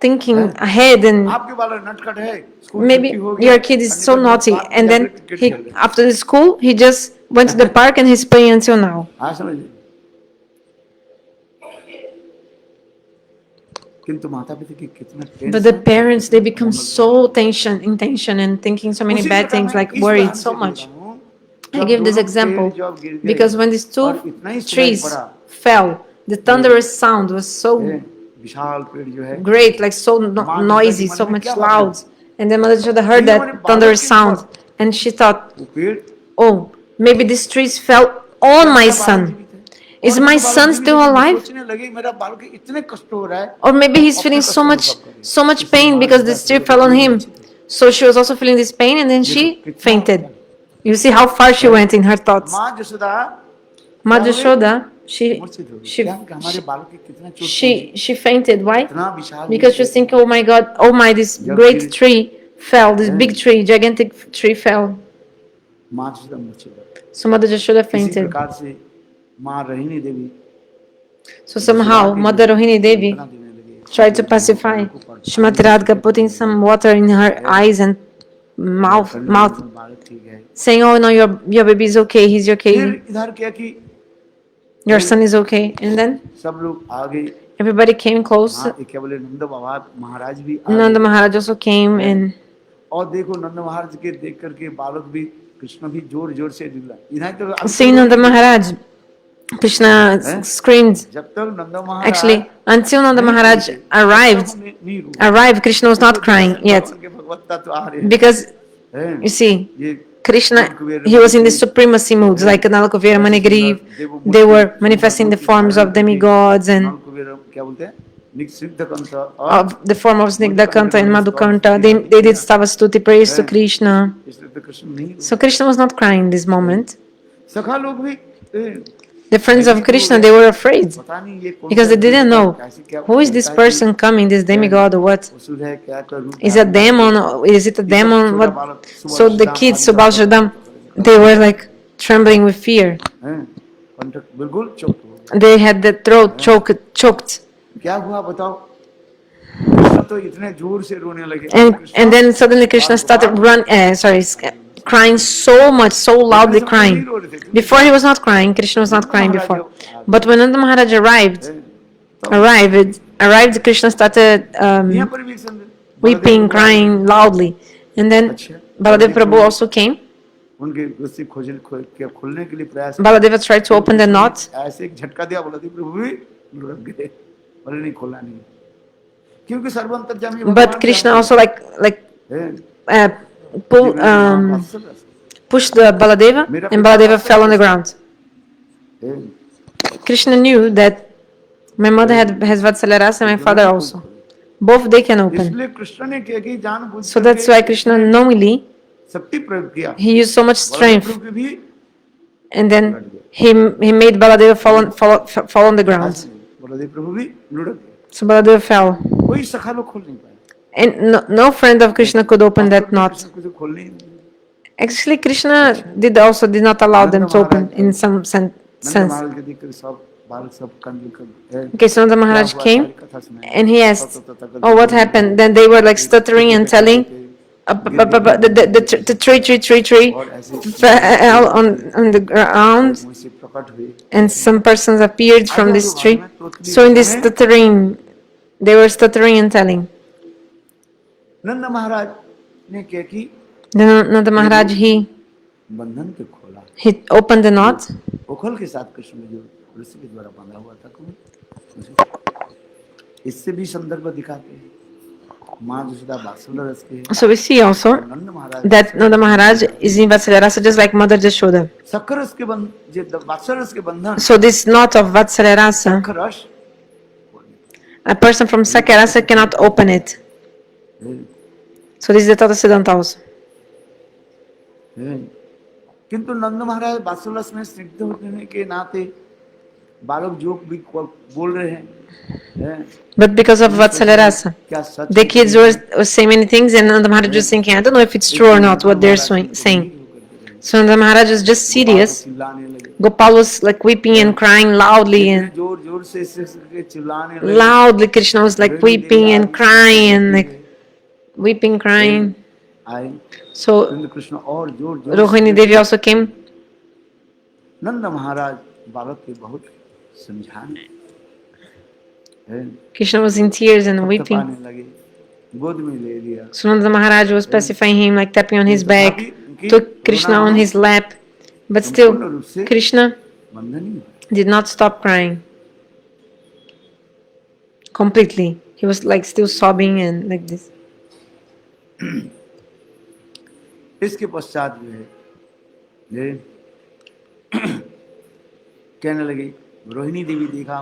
thinking ahead, and आपके बालक नटखट है स्कूल maybe छुट्टी हो गया, your kid is अन्य so दिन naughty बाहर and then जाकर क्रिकेट खेल रहे हैं। after the school he just went to the park and he's playing until now. हाँ समझ लीजिए। किंतु माता पिता की कितना But the parents, they become so in tension and thinking so many bad things, like worried so much. I give this example because when these two trees fell, the thunderous sound was so विशाल पेड़ जो है great, like so noisy, so much loud. And then Mother Yashoda heard that thunderous sound and she thought, वो पेड़ oh, maybe these trees fell on my son. Is my son still alive? सोचने लगे मेरा बालक के इतने कष्ट हो रहा है Or maybe he's feeling so much pain because this tree fell on him. So she was also feeling this pain and then she fainted. You see how far she went in her thoughts. माँ Jasoda Mother Yashoda, मूर्छित हो गई। क्या कि हमारे बालक के कितना चोट she fainted. Why? इतना विशाल Because she was thinking, oh my God, oh my, this great tree fell, this big tree, gigantic tree fell. माँ जसोदा मूर्छित हो गई। So Mother Yashoda इसी fainted. प्रकार से माँ रोहिणी देवी So somehow Mother Rohini Devi देने लगी tried to pacify Shrimati Radhika, putting some water in her eyes and mouth, बालक ठीक है saying, oh no, your baby is okay, he's okay, फिर इधर क्या कि your son is okay. And then सब लोग आ गए everybody came close. हाँ ये क्या बोले नंद बाबा महाराज भी आ Nanda गए। Maharaj also came, and और देखो नंद महाराज के देख करके बालक भी कृष्ण भी जोर जोर से चिल्ला इधर तो seeing Nanda Maharaj, Krishna screamed. जब तक नंद महाराज Actually, until Nanda Maharaj arrived, Krishna was not crying yet. भगवत्ता तो आ रहे Because हैं you see, ये Krishna, he was in the supremacy moods, like Nalakuvira, Manigriv. They were manifesting the forms of demigods and क्या बोलते हैं निसिद्ध कंठ और of the form of Snigdhakanta and Madhukanta. They did Stavastuti praise to Krishna. इसलिए तो कृष्ण नहीं So Krishna was not crying in this moment. सखा लोग भी The friends of Krishna, they were afraid पता नहीं ये कौन because सा they didn't know who is this person coming, this demigod or what. असुर है क्या करूं Is a demon? Or is it a demon? What? So the kids, Subal Shadam, they were like trembling with fear. हैं कंठ बिल्कुल चुप हो गए। They had the throat choked. क्या हुआ बताओ कृष्ण तो इतने जोर से रोने लगे And then suddenly Krishna started crying so much, so loudly crying. Before he was not crying, Krishna was not crying before. But when Nanda Maharaj arrived, Krishna started यहाँ पर भी एक संदेश weeping, crying loudly. And then Baladev Prabhu also came. उनके रस्सी खोलने के लिए प्रयास Baladeva tried to open the knot, ऐसे एक झटका दिया बोला प्रभु भी लुढ़क गए बोले नहीं खोला नहीं क्योंकि सर्वंतर्यामी but Krishna also uh, pushed the Baladeva, and Baladeva fell on the ground. Krishna knew that my mother has Vatsalya Rasa, my father also. Both they can open. इसलिए कृष्ण ने क्या कि जानबूझ So that's why Krishna knowingly, शक्ति प्रयोग किया he used so much strength, प्रभु भी and then he made Baladeva fall on the ground. Baldev प्रभु भी लुढ़क गए So Baladeva fell. कोई सखा लोग खोल नहीं पाए And no friend of Krishna could open that knot. Krishna को जो खोलने ही नहीं Actually, Krishna did not allow them to open in some sense. महाराज के देखकर सब बालक सब कंठ Okay, so Nanda Maharaj came and he asked, "Oh, what happened?" Then they were like stuttering and telling, the tree fell on the ground, मुझसे प्रकट हुए and some persons appeared from this tree. So in this stuttering, they were stuttering and telling. नंद महाराज ने क्या की Then Nanda Maharaj, बंधन के खोला he opened the knot. उखल के साथ कृष्ण में जो ऋषि के द्वारा बांधा हुआ था इससे भी संदर्भ दिखाते हैं माँ जसोदा वात्सल्य रस के So we see also Nand Maharaj that Nanda Maharaj is in Vatsalya Rasa just like Mother Jashoda. शक्कर रस के वात्सल्य रस के बंधन So this knot of Vatsalya Rasa, शक्कर रस a person from Sakya Rasa cannot open it. So this is the Tata Siddhanta also. किंतु नंद महाराज वात्सल्य रस में स्निग्ध होने के नाते बालक जो भी बोल रहे हैं But because of Vatsalya Rasa, the kids were saying many things, and Nanda Maharaj was thinking, I don't know if it's true or not what they're saying. So Nanda Maharaj was just serious. चिल्लाने लगे Gopal was like weeping and crying loudly, and जोर जोर से चिल्लाने लगे loudly Krishna was like weeping and crying and like weeping, crying. आए So नंद कृष्ण और जोर जोर Rohini Devi also came. नंद महाराज बालक के बहुत समझाने Krishna was in tears and weeping. तपाने लगे गोद में ले लिया So Nanda Maharaj was pacifying him, like tapping on his back, took Krishna on his lap. But still, Krishna बंधन ही did not stop crying completely. He was like still sobbing and like this. इसके पश्चात जो है ये कहने लगे रोहिणी देवी देखा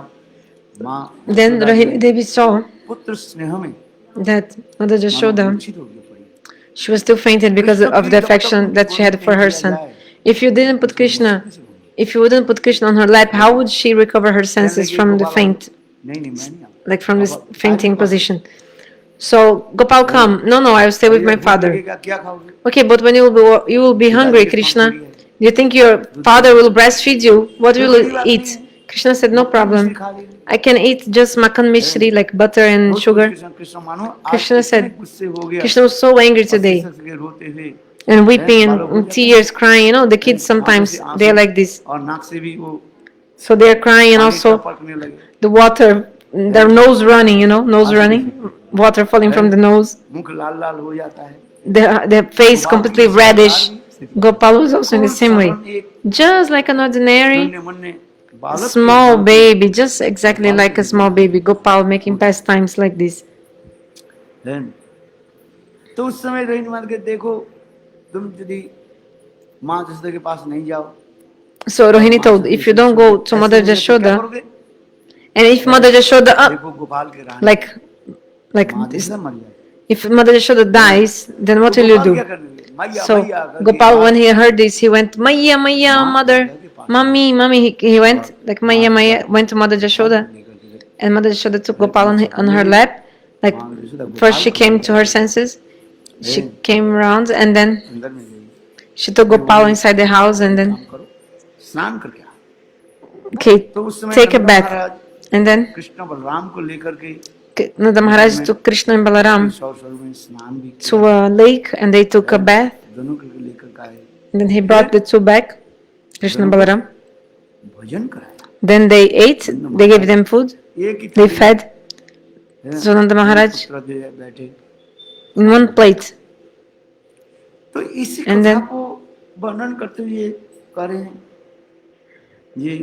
माँ Then Rohini Devi saw पुत्र स्नेह में that Mother Jashoda, मूर्छित हो गई पड़ी she was still fainted because of the affection that she had for her son. If you wouldn't put Krishna on her lap, how would she recover her senses from the faint, नहीं नहीं मैं नहीं like from this fainting position? So Gopal, come. No, I will stay with my father. लगेगा क्या खाओगे Okay, but when you will be hungry, Krishna, do you think your father will breastfeed you? What will you eat? Krishna said, no problem. खा लेंगे I can eat just makan mishri, like butter and sugar. Krishna मानो Krishna said, गुस्से हो गया Krishna was so angry today रोते हुए and weeping and tears, crying. You know, the kids sometimes, they're like this. और नाक से भी वो So they're crying and also पड़ने लगे the water, their nose running, nose running, water falling from the nose. मुख लाल लाल हो जाता है Their face completely reddish. Gopal was also in the same way. Just like an ordinary शून्य मन ने बालक small baby, just exactly like a small baby. Gopal making pastimes like this. तो उस समय रोहिणी मान के देखो तुम यदि माँ जसोदा के पास नहीं जाओ So Rohini told, if you don't go to Mother Jashoda, and if Mother Jashoda, देखो गोपाल के रानी like माँ this, जसोदा मर जाए if Mother Jashoda dies, then what will you Gopal क्या do? करने लगे मैया So मैया करके Gopal, when he heard this, he went, Maya, Maya, माँ mother. जसोदा के Mommy, mommy, he went, like Maya Maya went to Mother Jashoda, and Mother Jashoda took Gopal on her lap. Like, first she came to her senses, she came around, and then अंदर में गई, she took Gopal inside the house, and then, काम करो, स्नान करके आओ। okay, तो उस समय take a Nanda bath. Maharaj And then Krishna Balram को लेकर के Nanda Maharaj took Krishna and Balaram सौर में स्नान भी to किया, a lake, and they took a bath. दोनों को लेकर के आए, And then he brought the two back, Krishna and Balaram. भोजन कराया, Then they ate, they gave them food, एक ही they थाली fed. में, So Nanda Maharaj पुत्र दे बैठे। in one plate. तो इसी And कथा then- को वर्णन करते हुए कह रहे हैं ये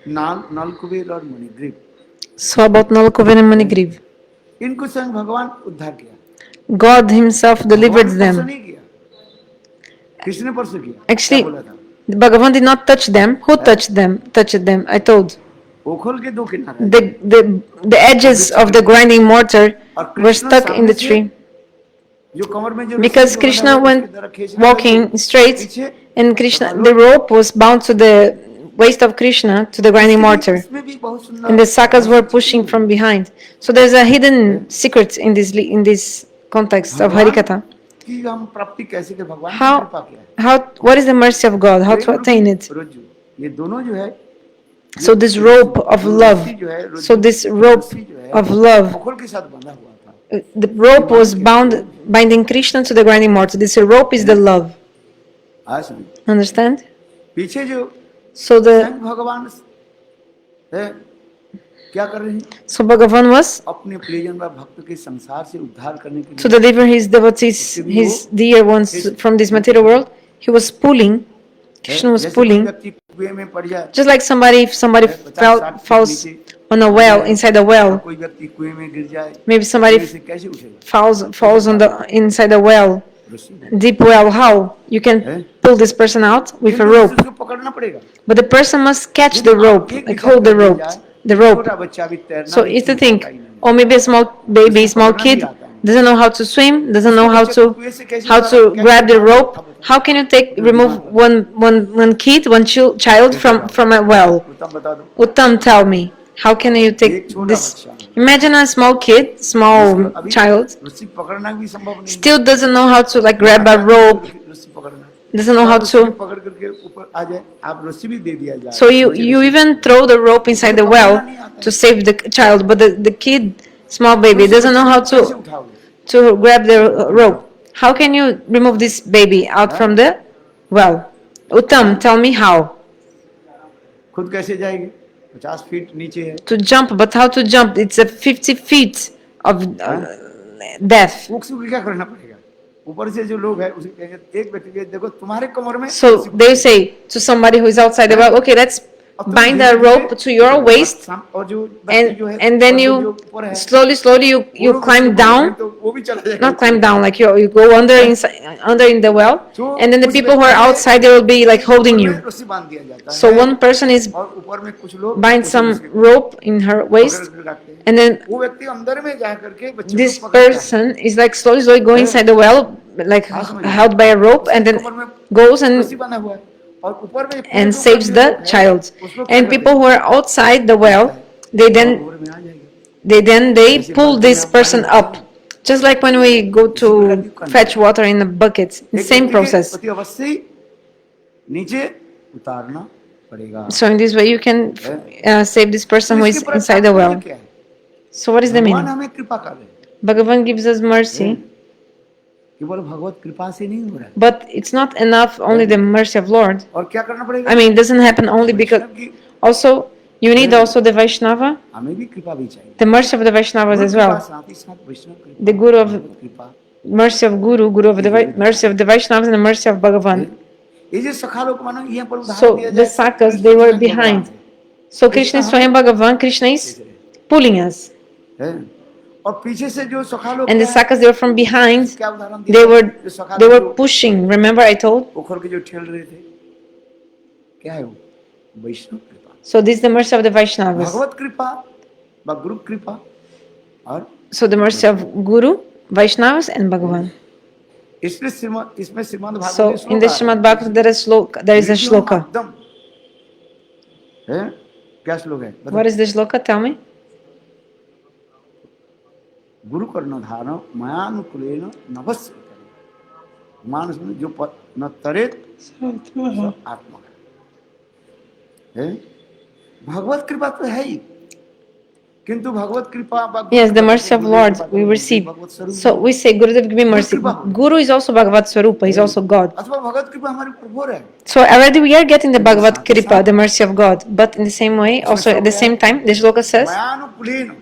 नलकुबेर और Manigriva, So about Nalkovan and Manigriv, इनको स्वयं भगवान उद्धार किया, God himself delivered भगवान ने परसों them. नहीं किया, किसने परसों किया? Actually, क्या बोला था? Bhagavan did not touch them. Who touched them? Touched them. I told. ओखल के दो किनारे The edges of the grinding mortar were stuck in the tree. जो कमर में जो Because रस्सी जो Krishna बंधा है, went उसके द्वारा खींचना walking पड़ेगा। straight, पीछे and Krishna, the rope was bound to the waist of Krishna to the grinding mortar, इसमें भी बहुत सुंदर and the sakas were pushing from behind. So there's a hidden secret in this context of Harikatha. कि हम प्राप्ति कैसे के भगवान की कृपा किया है। What is the mercy of God? How to attain it? रज्जु, ये दोनों जो है, So this rope of love, so this rope of love, ओखल के साथ बंधा हुआ था। the rope was binding Krishna to the grinding mortar. This rope is the love. आज सुनिए, Understand? पीछे जो So स्वयं भगवान है क्या कर रहे हैं? so Bhagavan was अपने प्रियजन व भक्त के संसार से उद्धार करने के to लिए deliver his devotees, his dear ones from this material world. He was pulling. Krishna was जैसे कोई pulling, व्यक्ति कुएं में पड़ जाए, just like if somebody falls on a well, inside a well. कोई व्यक्ति कुएं में गिर जाए, Maybe somebody कुएं से कैसे उठेगा? falls on the inside a well, रस्सी deep well. How you can pull this person out with a rope? उसको पकड़ना पड़ेगा। But the person must catch the rope, like hold the rope, the rope. छोटा बच्चा भी तैरना So नहीं if you सीखता think, ही नहीं। or maybe a small baby, small kid doesn't know how to swim, doesn't know how to grab the rope. How can you remove one kid, one child from a well? उत्तम बता दो, Uttam, tell me, how can you take this? Imagine a small kid, small child, रस्सी पकड़ना भी संभव नहीं, still doesn't know how to like grab a rope, रस्सी पकड़ना, doesn't know how रस्सी to. पकड़ करके ऊपर आ जाए, आप रस्सी भी दे दिया जाए। So you even throw the rope inside the well to save the child, but the kid, small baby, doesn't know how कैसे उठाओगे? to grab the rope. How can you remove this baby out from the well? Uttam, tell me how. खुद कैसे जाएगी? 50 feet नीचे है, To jump, but how to jump? It's a 50 feet of death. उसको क्या करना पड़ेगा? ऊपर से जो लोग हैं उसे कहेंगे, एक व्यक्ति के देखो तुम्हारे कमर में So they say to somebody who is outside the well, okay, let's bind a rope to your waist, और जो व्यक्ति जो है, and then और जो you ऊपर है, slowly you climb down. तो वो भी चला जाएगा। Not climb down, like you go under in the well, and then the people who are outside, they will be like holding you. रस्सी बांध दिया जाता है, So one person is और ऊपर में कुछ लोग bind some rope in her waist, पकड़ के रखते हैं। and then वो व्यक्ति अंदर में जा करके बच्चे this को पकड़ता है। person is like slowly going inside the well, like held by a rope, and then कमर में goes रस्सी बंधा हुआ है, और ऊपर में and saves the child. And people who are outside the well, they then pull this person up, just like when we go to fetch water in a bucket. The same process. पति अवश्य ही नीचे उतारना पड़ेगा। So in this way, you can save this person who is inside the well. So what is the भगवान meaning? हमें कृपा कर रहे हैं, Bhagavan gives us mercy, केवल भगवत कृपा से नहीं हो रहा है। but it's not enough only the mercy of Lord. और क्या करना पड़ेगा? I mean, it doesn't happen only because also you need also the Vaishnava, हमें भी कृपा भी चाहिए। the mercy of the Vaishnavas as well, साथ ही साथ वैष्णव कृपा, the Guru of कृपा। mercy of Guru, mercy of the Vaishnavas, and the mercy of Bhagavan. ये जो सखा लोग मानो यहाँ पर उदाहरण So दिया the जाए, sakas, they were behind. So Krishna is Swayam Bhagavan, Krishna is pulling us, है? और पीछे से जो सखा लोग and the क्या है? sakas, they were from behind. क्या उदाहरण दिया? जो सखा They लोग were pushing. Remember I told. पोखर के जो ठेल रहे थे, क्या है वो? वैष्णव कृपा, So this is the mercy of the Vaishnavas. भगवत कृपा व गुरु कृपा, और So the mercy of Guru, Vaishnavas, and Bhagavan. इसमें Shrimad So in the Srimad Bhagavatam there is a shloka. है क्या श्लोक है What is this shloka? Tell me. गुरु कर्णधारण मयानुकूलेन नभस्य मानस में जो न तरेत आत्मा है भगवत कृपा तो है ही किंतु भगवत कृपा Yes, the mercy of Lord we receive. So we say Gurudev give me mercy. Guru is also Bhagavad Swarupa, he's also God. अथवा भगवत कृपा हमारे ऊपर हो रहा है So already we are getting the Bhagavad Kripa, the mercy of God. But in the same way, also at the same time, this shloka says, मयानुकूलेन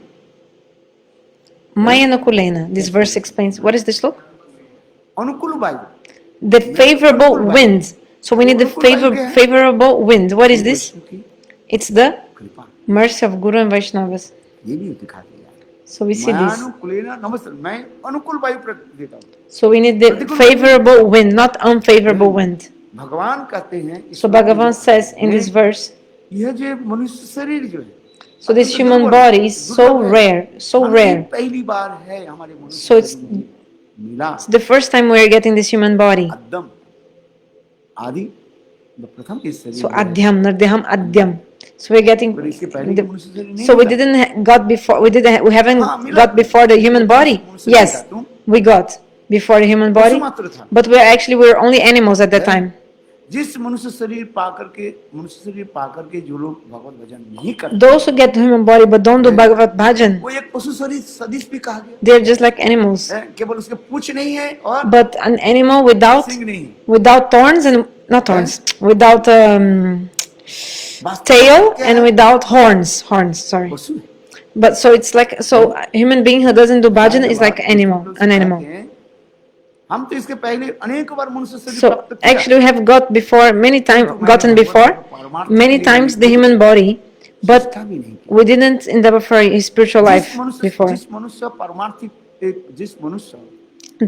Mayanukulena. This verse explains, what is this shloka? अनुकूल वायु The favorable wind. So we need the favorable wind. What is this? It's the कृपा mercy of Guru and Vaishnavas. ये भी दिखा दिया So we see this. मयानुकूलेन नमस्ते मैं अनुकूल वायु देता हूँ So we need the favorable wind, not unfavorable wind. भगवान कहते हैं So Bhagavan says in this verse, यह जो मनुष्य शरीर जो है so this human body is so rare, so rare. पहली बार है हमारे मनुष्य So it's मिला the first time we are getting this human body. अद्दम आदि प्रथम इस शरीर So Adhyam, Nardhyam, Adhyam. So we're getting. पर इसके पहले के मनुष्य शरीर नहीं So we मिला। didn't got before. We haven't got before the human body. Yes, we got before the human body. But we're only animals at that time. जिस मनुष्य शरीर पाकर के जो लोग भगवत भजन नहीं करते Those who get the human body but don't do Bhagavad Bhajan, वो एक पशु शरीर सदृश भी कहा गया they're just like animals. है, केवल उसके पूंछ नहीं है और But an animal without सिंग नहीं है without thorns and not thorns, without वास्तव tail में क्या and है? without horns. Sorry. पशु है But so it's like so a human being who doesn't do bhajan is like an animal. हम तो इसके पहले अनेक बार मनुष्य शरीर So प्राप्त किया actually we have got before gotten before many times the human body, but था भी नहीं we didn't endeavor for his spiritual life before. जिस मनुष्य पारमार्थिक जिस मनुष्य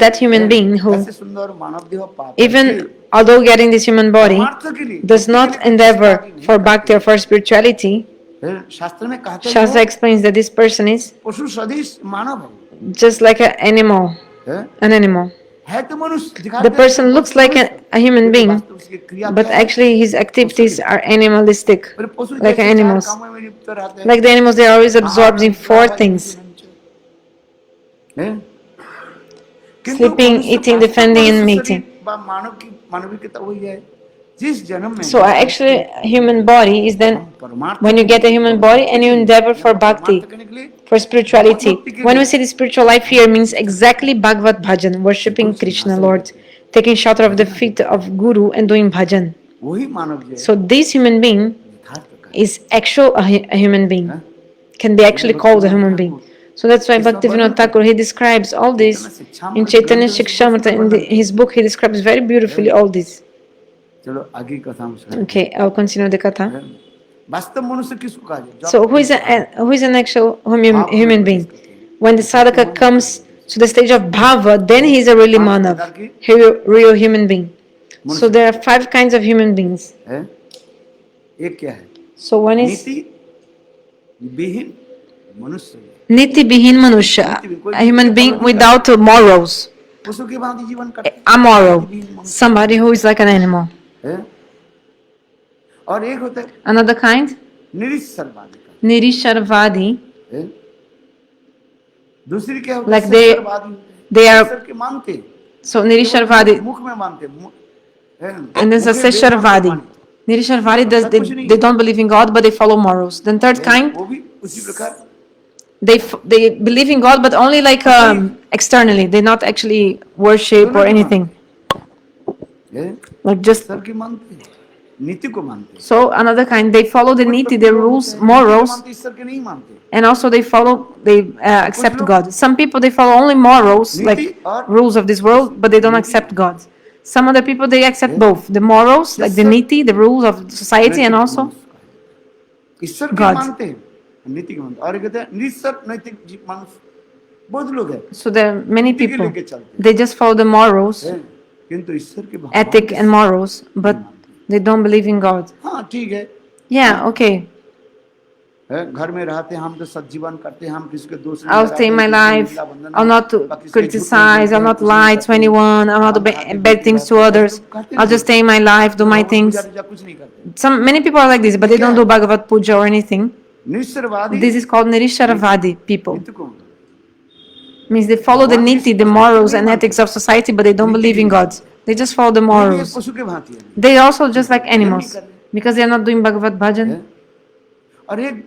That human being who, ऐसे सुंदर मानव देह पाकर even के although getting this human body, परमार्थ के लिए does not endeavor for bhakti or for spirituality, फिर शास्त्र में कहते Shastra हैं explains that this person is पशु सदृश मानव है just like an animal. हैं? An animal. है तो मनुष्य The दिखाते person हैं looks like a human being, वास्तव उसकी क्रिया but क्या है? actually his activities are animalistic, फिर पशु like जैसे animals. चार कामों में लिप्त रहते हैं। Like the animals, they are always absorbed in four things: हैं? किंतु sleeping, मनुष्य eating, वास्तव defending, and मनुष्य mating. शरीर व मानविकता वही है जिस जन्म में So actually, a human body is then परमार्थ when you get a human body and you endeavor for bhakti, करने के लिए for spirituality. When we say the spiritual life here means exactly Bhagavad Bhajan, worshipping Krishna Lord, taking shelter of the feet of Guru and doing bhajan. वही मानव जो है So this human being यथार्थ का is actual a human being, can be actually called a human being. So that's why Bhaktivinoda Thakur, he describes all this in Chaitanya Shikshamrita. In his book, he describes very beautifully all this. चलो आगे कथा में सुनाते Okay, I'll continue the katha. हैं। वास्तव मनुष्य किसको कहा जाए So who is an actual human being? When the sadhaka comes to the stage of bhava, then he is a really manav, real human being. So there are 5 kinds of human beings. है एक क्या है So one is नीति विहीन मनुष्य niti bihin manusha, a human being without morals, पशु की भांति जीवन करते amoral, somebody who is like an animal. हैं और एक होता है Another kind, निरीश्वरवादी का nirisharvadi, हैं? दूसरी क्या होता Like है they- ईश्वरवादी they are ईश्वर के मानते हैं। so nirisharvadi, मुख में मानते हैं, हैं? and there's a मुख में वेद sesharvadi. मानते Nirisharvadi does they don't believe in God but they follow morals. Then third हैं। kind, वो भी उसी प्रकार they believe in God but only like externally. They not actually worship or anything. हैं? Like just ईश्वर की मानते हैं नीति को मानते हैं so another kind they follow the niti, the rules, morals, मानते ईश्वर के नहीं मानते and also they accept God. Some people they follow only morals like rules of this world but they don't accept God. Some other people they accept both the morals like the niti, the rules of society, and also ईश्वर के God. मानते हैं नीति के मानते हैं। और ये कहते हैं निरीश्वर नैतिक मनुष्य बहुत लोग हैं so there are many नीति के people लेके चलते हैं they just follow the morals, हैं? किंतु ईश्वर के भगवान ethic and morals, but they don't believe in God. हाँ ठीक है Yeah, okay. घर में रहते हम तो सज्जीवन करते हम किसी के दोष नहीं I'll stay in my life. I'll not to criticize. I'll not lie to anyone. I'll not do bad things to others. I'll just stay in my life, do my things. कुछ नहीं करते। Many people are like this, but they don't do Bhagavad Puja or anything. निश्चरवादी This is called Nirisharavadi people. हित को Means they follow the niti, the morals and ethics of society, but they don't believe in God. They just follow the ये morals. पशु के भांति है। They also just like animals because they are not doing Bhagavad Bhajan. और एक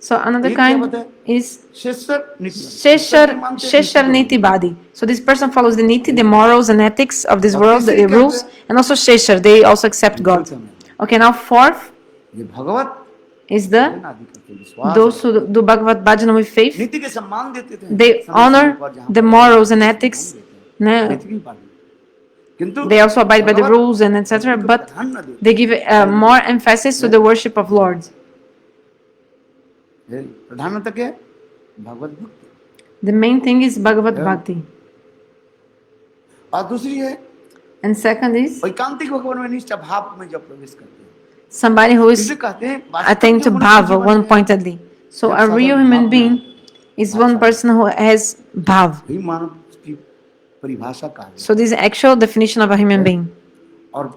So another kind is शेषर नीति Sheshar Niti Badi. So this person follows the Niti, the morals and ethics of this world, the rules, and also Sheshar, they also accept God. Okay, now fourth ये भगवत is the आदि करते विश्वास those who do Bhagavad Bhajan with faith. नीति के सम्मान देते थे They honor the morals and ethics. नीति की पालन किंतु They also abide by the rules and etc. But ध्यान न देते they give more emphasis to the worship of Lord. प्रधानतः क्या भगवत भक्ति The main thing is Bhagavad Bhakti. और दूसरी है And second is एकांतिक भगवान में निष्ठा भाव में जब प्रवेश करते हैं somebody who is इसे कहते हैं attain to bhava one pointedly. So a real human being is one person who has bhav. ही मानव की परिभाषा का है So this is actual definition of a human being. और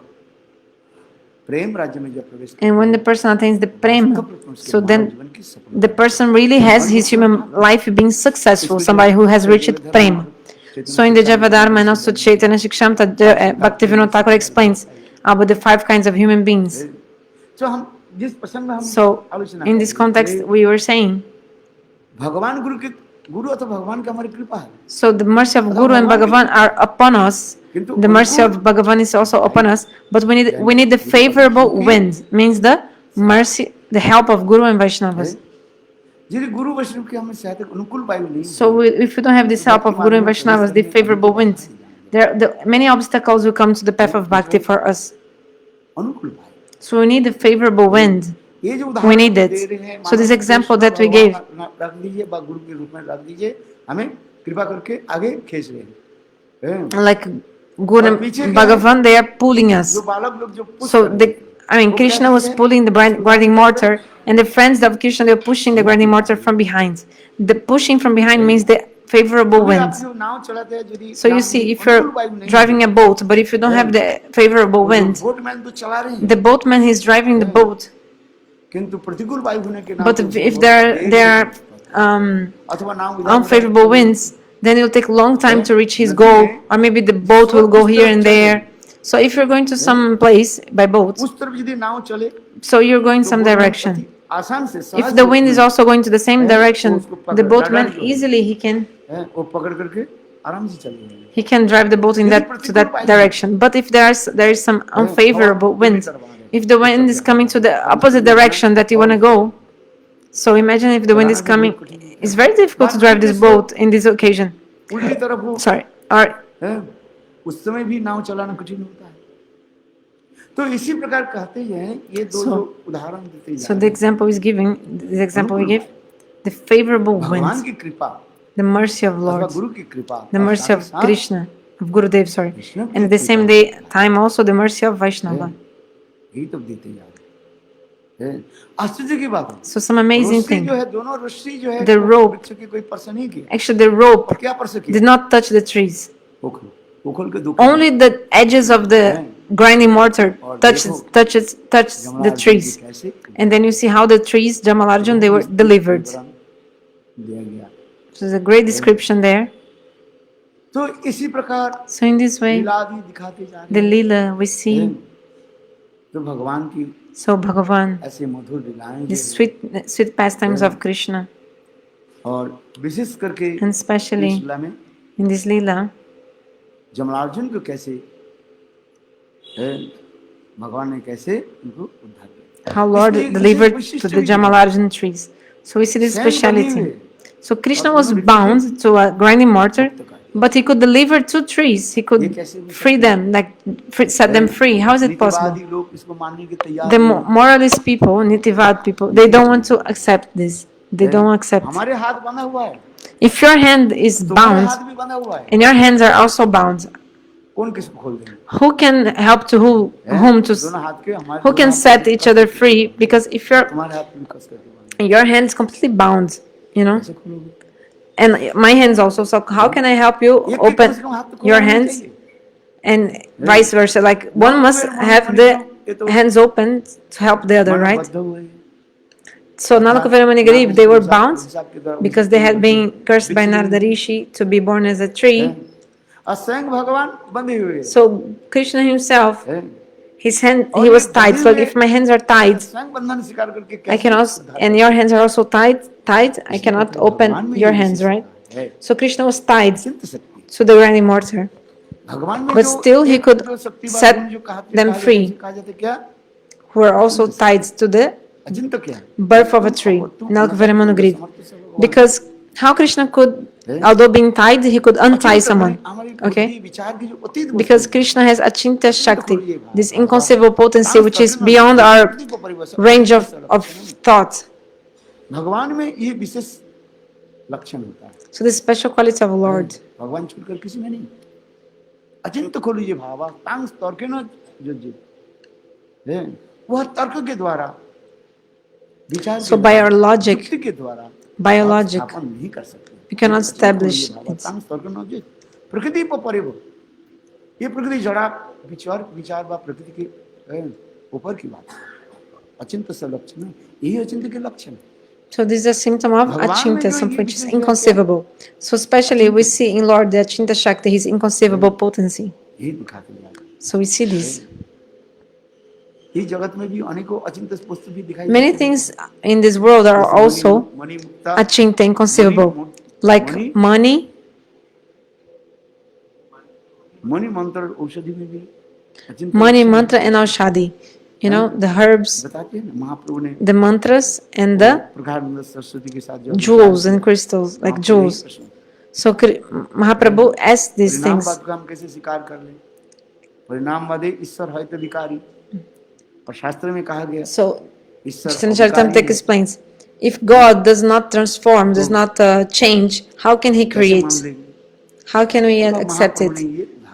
प्रेम राज्य में जब प्रवेश And when the person attains the prema, so then the person really has his human life being successful, somebody who has reached prema. So in the Javadharma and also Chaitanya Shikshamta, Bhaktivinoda Thakur explains about the 5 kinds of human beings. तो हम जिस प्रसंग में हम So आलोचना in this context we were saying, भगवान गुरु के गुरु अथवा भगवान का हमारी कृपा है so the mercy of Guru and Bhagavan are upon us. The mercy of Bhagavan is also upon us, but we need the favorable wind, means the mercy, the help of Guru and Vaishnavas. यदि गुरु वैष्णव के हमें सहायता अनुकूल वायु नहीं So if we don't have this help of Guru and Vaishnavas, the favorable wind, many obstacles will come to the path of bhakti for us. अनुकूल वायु So we need the favorable wind. ये जो We उदाहरण need they it. रहे हैं So this Manav example को that we gave, रख दीजिए बा गुरु के रूप में रख दीजिए हमें कृपा करके आगे खींच रहे हैं like Guru and Bhagavan, they are pulling us. जो बालक लोग जो push So Krishna was pulling the grinding mortar, and the friends of Krishna, they were pushing the grinding mortar from behind. The pushing from behind means the favorable wind. नाव चलाते हैं यदि So you see, if you're driving a boat, but if you don't have the favorable wind, boatman तो चला रहे हैं the boatman is driving the boat. किंतु प्रतिकूल वायु होने के But if there are अथवा नाव unfavorable winds, then it will take a long time to reach his goal, or maybe the boat will go here and there. So if you're going to some place by boat, उस तरफ यदि नाव चले so you're going some direction. आसान से If the wind is also going to the same direction, the boatman easily he वो पकड़ करके आराम से चलेंगे he can drive the boat in to that direction. But if there is some unfavorable wind, if the wind is coming to the opposite direction that you want to go, so imagine if the wind is coming, it's very difficult to drive this boat in this occasion. उल्टी तरफ हो Sorry. Or उस समय भी नाव चलाना कठिन होता है तो इसी प्रकार कहते हैं ये दो जो उदाहरण देते so the example is giving, this example we give, the favorable भगवान wind, की कृपा the mercy of अथवा Lord, गुरु की कृपा the mercy of Krishna, of Gurudev, sorry, Krishna and at the same time also the mercy of Vaishnava. यही तो देते जा रहे हैं आश्चर्य की बात है So some amazing रस्सी thing. जो है दोनों रस्सी जो है The rope. वृक्ष की कोई स्पर्श नहीं की Actually, the rope और क्या स्पर्श की did not touch the trees. उखल के दुख Only the edges of the grinding mortar touches the trees. And then you see how the trees, Jamalarjun, they were delivered. दिया गया So there's a great description there. तो इसी प्रकार So in this way, लीला आदि दिखाते जा the रहे Leela we see, हैं तो भगवान की so Bhagavan, ऐसे मधुर लीलाएं the जो हैं, sweet pastimes of Krishna, और विशेष करके and especially इस लीला में in this Leela, जमलार्जुन को कैसे भगवान ने कैसे उनको उद्धार किया how Lord delivered to the Jamalarjun trees. So we see this speciality. So Krishna was bound to a grinding mortar, but he could deliver 2 trees. He could free them, set them free. How is it possible? नीतिवादी लोग इसको मानने के तैयार The नहीं हैं। moralist people, Nitivad people, they don't want to accept this. They don't accept. हमारे हाथ बंधा हुआ है If your hand is तुम्हारे bound, हाथ भी बंधा हुआ है and your hands are also bound, कौन किसको खोल देंगे who can help to whom to दोनों हाथ के हमारे who can set each other free? Because if तुम्हारे हाथ भी कस करके बंधे your hand's completely bound, you know, कैसे खोलोगे? and my hands also. So how can I help you एक एक कम से कम open हाथ तो your खोला होना hands? चाहिए। And vice versa. Like one must नौकुबेर have Mani the ये तो hands open to help the other, right? मनोबद्ध हुए। So Nalakuvera Muni Garib, they were bound because they had been cursed by विचलित Narada Rishi to be born as a tree. और स्वयं भगवान बंधे हुए So Krishna himself, हैं। his hand, और he ये was tied. बंधे So हुए if my hands are tied, स्वयं बंधन स्वीकार करके I कैसे can also, उद्धार and कर your सकते hands are also tied, I हैं? cannot भगवान open में your ये hands, right? विशेषता है। So Krishna was tied अचिंत्य शक्ति to the grand immortal, भगवान में but जो still he एक could जो शक्ति व set गुण जो them कहा जाता है free, उसे कहा जाता है क्या? who are also tied to the अचिंत्य क्या है? birth of a tree, Nalakuvera Manu Garib. Because how Krishna could, although being tied, he could untie someone. Okay? Because Krishna has Achintya Shakti, this inconceivable potency which is beyond our range of thought. भगवान में ये विशेष लक्षण होता है। So this special quality of Lord. भगवान छोड़कर किसी में नहीं। अचिंत्य खोलिए भावा तांग तर्क न जो वह तर्क के द्वारा विचार So by our logic, युक्ति के द्वारा by our logic, स्थापन नहीं कर सकते। we cannot establish it. तांग तर्क न जो प्रकृति पर परिव ये प्रकृति जड़ा विचार व प्रकृति के ऊपर की बात अचिंत्य से लक्षण है यही अचिंत्य के लक्षण है। So this is a symptom of Achintya, something which is inconceivable. So especially we see in Lord the Achintya Shakti, his inconceivable potency. यही दिखाते हैं। So we see this. इस जगत में भी अनेकों अचिंत्य वस्तु भी दिखाई Many things in this world are also Achintya, inconceivable, like money, मणि मंत्र औषधि में भी money, mantra, and aushadhi. You know, the herbs, बताते हैं ना महाप्रभु ने the mantras, and the प्रधानमंत्री सरस्वती के साथ जो jewels and crystals, like jewels. So Mahaprabhu asked these परिणाम things. बात को हम कैसे स्वीकार कर लें? परिणाम वादे ईश्वर है तो विकारी और शास्त्र में कहा गया So Ishwar Chaitanya Charitamrita explains, if God does not transform, does not change, how can He create? How can we accept it?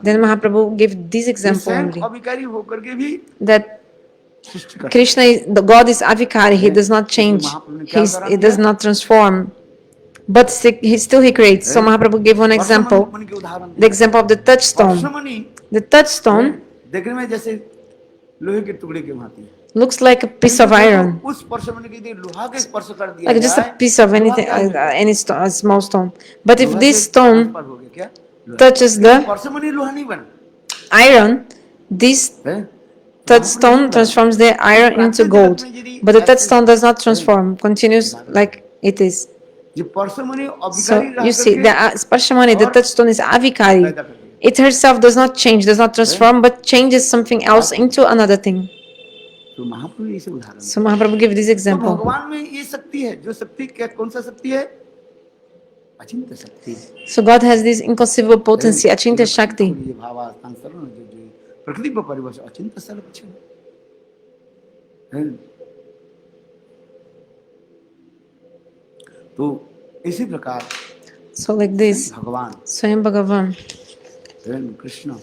Then Mahaprabhu gave this example only, अविकारी होकर के भी that Krishna, the God is avikari, He does not change, He does not transform, but still He creates. So Mahaprabhu gave one example, the example of the touchstone. The touchstone देखने में जैसे लोहे के टुकड़े के भांति है looks like a piece of iron, उस स्पर्श में यदि लोहा के स्पर्श कर दिया like just a जाए piece of anything, any stone, a small stone. But if this पर stone हो गया क्या touches the स्पर्श में लोहा नहीं बन iron, this touchstone transforms the iron into gold. But the touchstone does not transform, continues like it is. जो परसमणि So अविकारी you see, the Sparshamani, the touchstone is avikari. It herself does not change, does not transform, but changes something else into another thing. तो महाप्रभु इसे उदाहरण So Mahaprabhu gave this तो example. भगवान में ये शक्ति है जो शक्ति क्या कौन सा शक्ति है अचिंत्य शक्ति So God has this inconceivable potency, Achintya Shakti. ये भावा संसरण जो प्रकृति पर परिवर्तन अचिंत्य सा लक्षण है तो इसी प्रकार So like this, भगवान Swayam Bhagavan, कृष्ण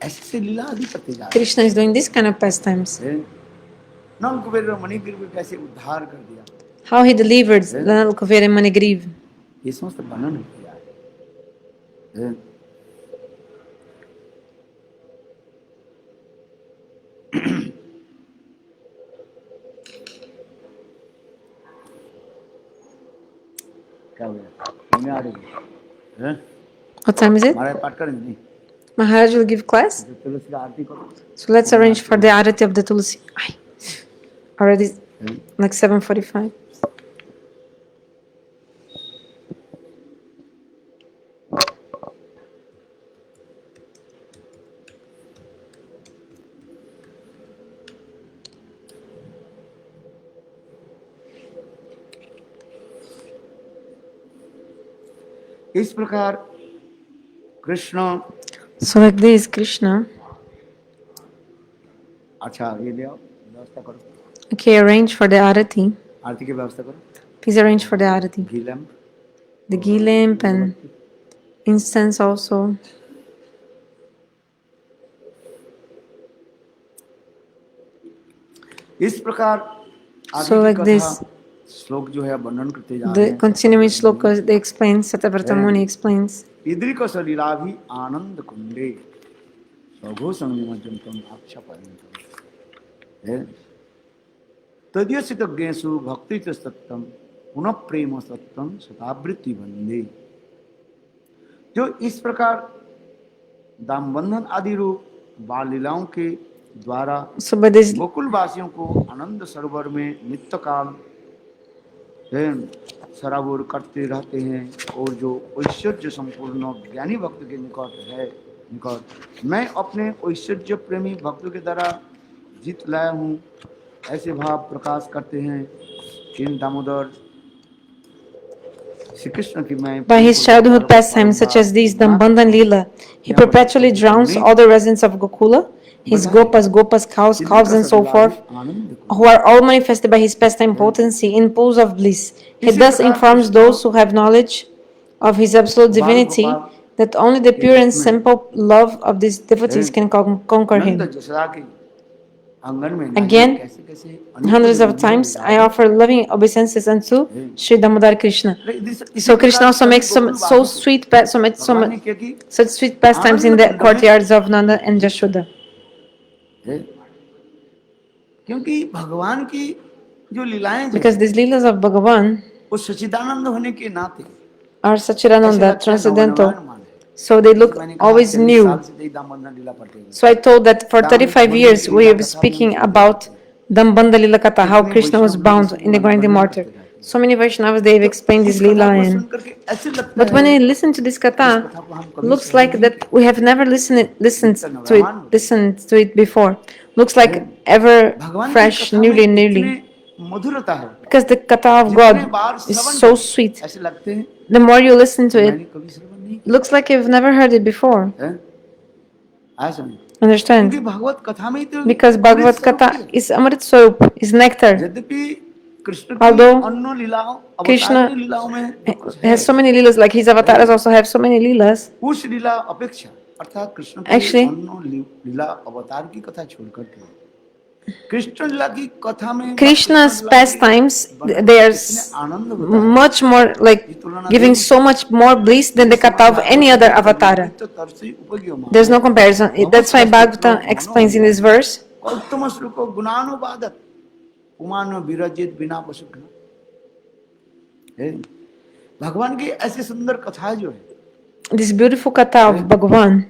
ऐसे से लीला आदि करते जा रहे Krishna is doing this kind of pastimes. हैं नल कुबेर मणिग्रीव को कैसे उद्धार कर दिया How he delivered Nal Kuvera and Manigriv. ये समस्त वर्णन किया है क्या हुआ मैं आ रही हैं What time is it? हमारे पाठ करेंगे नहीं Maharaj will give class. तुलसी का आरती करो So let's arrange for the Arati of the Tulsi. Ay. Already like 7:45. इस प्रकार Krishna So like this, Krishna. अच्छा ये ले आओ व्यवस्था करो Okay, arrange for the Arati. आरती की व्यवस्था करो Please arrange for the Arati. Ghee lamp The ghee lamp and incense also. इस प्रकार So आगे like की this, कथा श्लोक जो है वर्णन करते जा रहे The हैं। continuing shloka, they explain, Satyavrata Muni explains, इद्रिक सलीलाभि आनंद कुंडे सघो संनिमज्जनतम आक्षेपयन्तम है तद्यसित ज्ञेषु भक्ति च सत्यम पुनः प्रेम सत्यम सतावृत्ति बंदे। जो इस प्रकार दाम बंधन आदि रूप बाल लीलाओं के द्वारा so by this, गोकुल वासियों को आनंद सरोवर में नित्य काल सराबोर करते रहते हैं और जो ऐश्वर्य संपूर्ण ज्ञानी भक्त के निकट मैं अपने ऐश्वर्य प्रेमी भक्तों के द्वारा जीत लाया हूँ ऐसे भाव प्रकाश करते हैं। इन दामोदर श्री कृष्ण की मैं by his childhood pastimes such as these, Dambandhan Leela, he perpetually drowns all the residents of Gokula, his gopas, cows, calves and so forth, who are all manifested by his pastime potency in pools of bliss. He thus informs those who have knowledge of his absolute divinity that only the pure and simple love of these devotees can conquer him. Again, hundreds of times I offer loving obeisances unto Sri Damodar Krishna. So Krishna also makes so sweet, such sweet pastimes in the courtyards of Nanda and Jashoda. क्योंकि भगवान की जो लीलाएं Because these leelas of Bhagavan वो सच्चिदानंद होने के नाते are Sachidananda, transcendental, so they look always new. So I told that for 35 years we were speaking about Dambandha Lila Katha, how Krishna was bound in the grinding mortar. So many Vaishnavas, they've explained this Leela. But when I listen to this Katha, looks like that we have never listened to it before. Looks like ever fresh, newly. Because the Katha of God is so sweet. The more you listen to it, looks like you've never heard it before. Understand? Because Bhagavad Katha is Amrit Swarup, is nectar. Although Krishna has so many leelas, like his avatars also have so many leelas. Actually, Krishna's pastimes, they are much more like giving so much more bliss than the katha of any other avatar. There's no comparison. That's why Bhagavata explains in this verse. This beautiful katha of Bhagavan.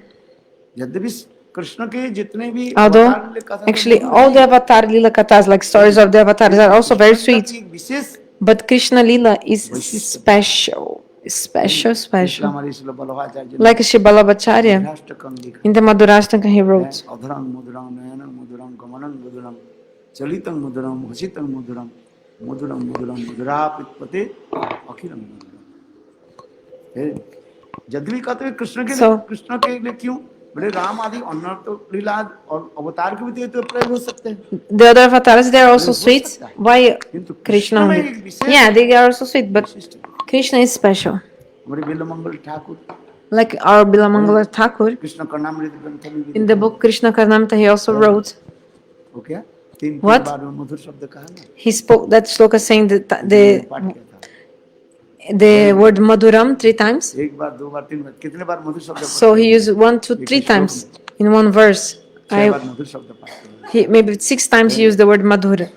Although actually all the avatar lila kathas, like stories of the avatars, are also very sweet, but Krishna lila is special. Like Shri Ballabhacharya in the Madhurashtaka he wrote. So, the other avatars, they are also sweet. Why Krishna only? Yeah, they are also sweet, but Krishna is special. Like our Bilamangala Thakur, in the book Krishna Karnamrita, he also wrote. What? He spoke that shloka saying that the word Madhuram 3 times. So he used 1, 2, 3 times in one verse. Maybe 6 times he used the word Madhura.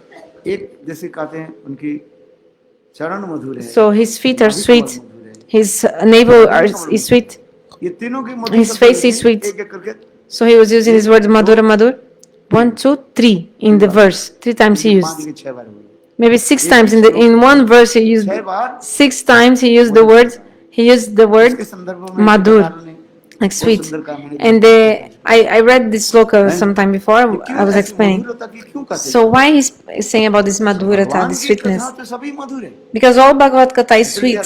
So his feet are sweet, his navel is sweet, his face is sweet. So he was using his word Madhura Madhur. 1, 2, 3 in the verse. 3 times he used. Maybe 6 times in one verse he used. 6 times he used the word. He used the word Madhur, like sweet. And I read this sloka sometime before. I was explaining. So why he's saying about this Madhurata, this sweetness? Because all Bhagavad Katha is sweet.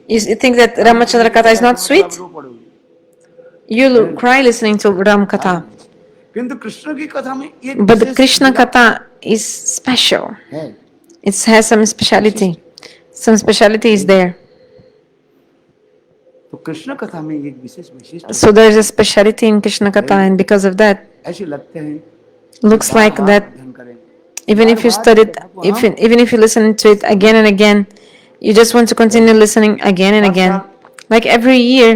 You think that Ramachandra Katha is not sweet? You'll cry listening to Ram Katha. But the Krishna Katha is special. It has some speciality. Some speciality is there. So there is a speciality in Krishna Katha, and because of that, looks like that Even if you study it, even if you listen to it again and again, you just want to continue listening again and again. Like every year,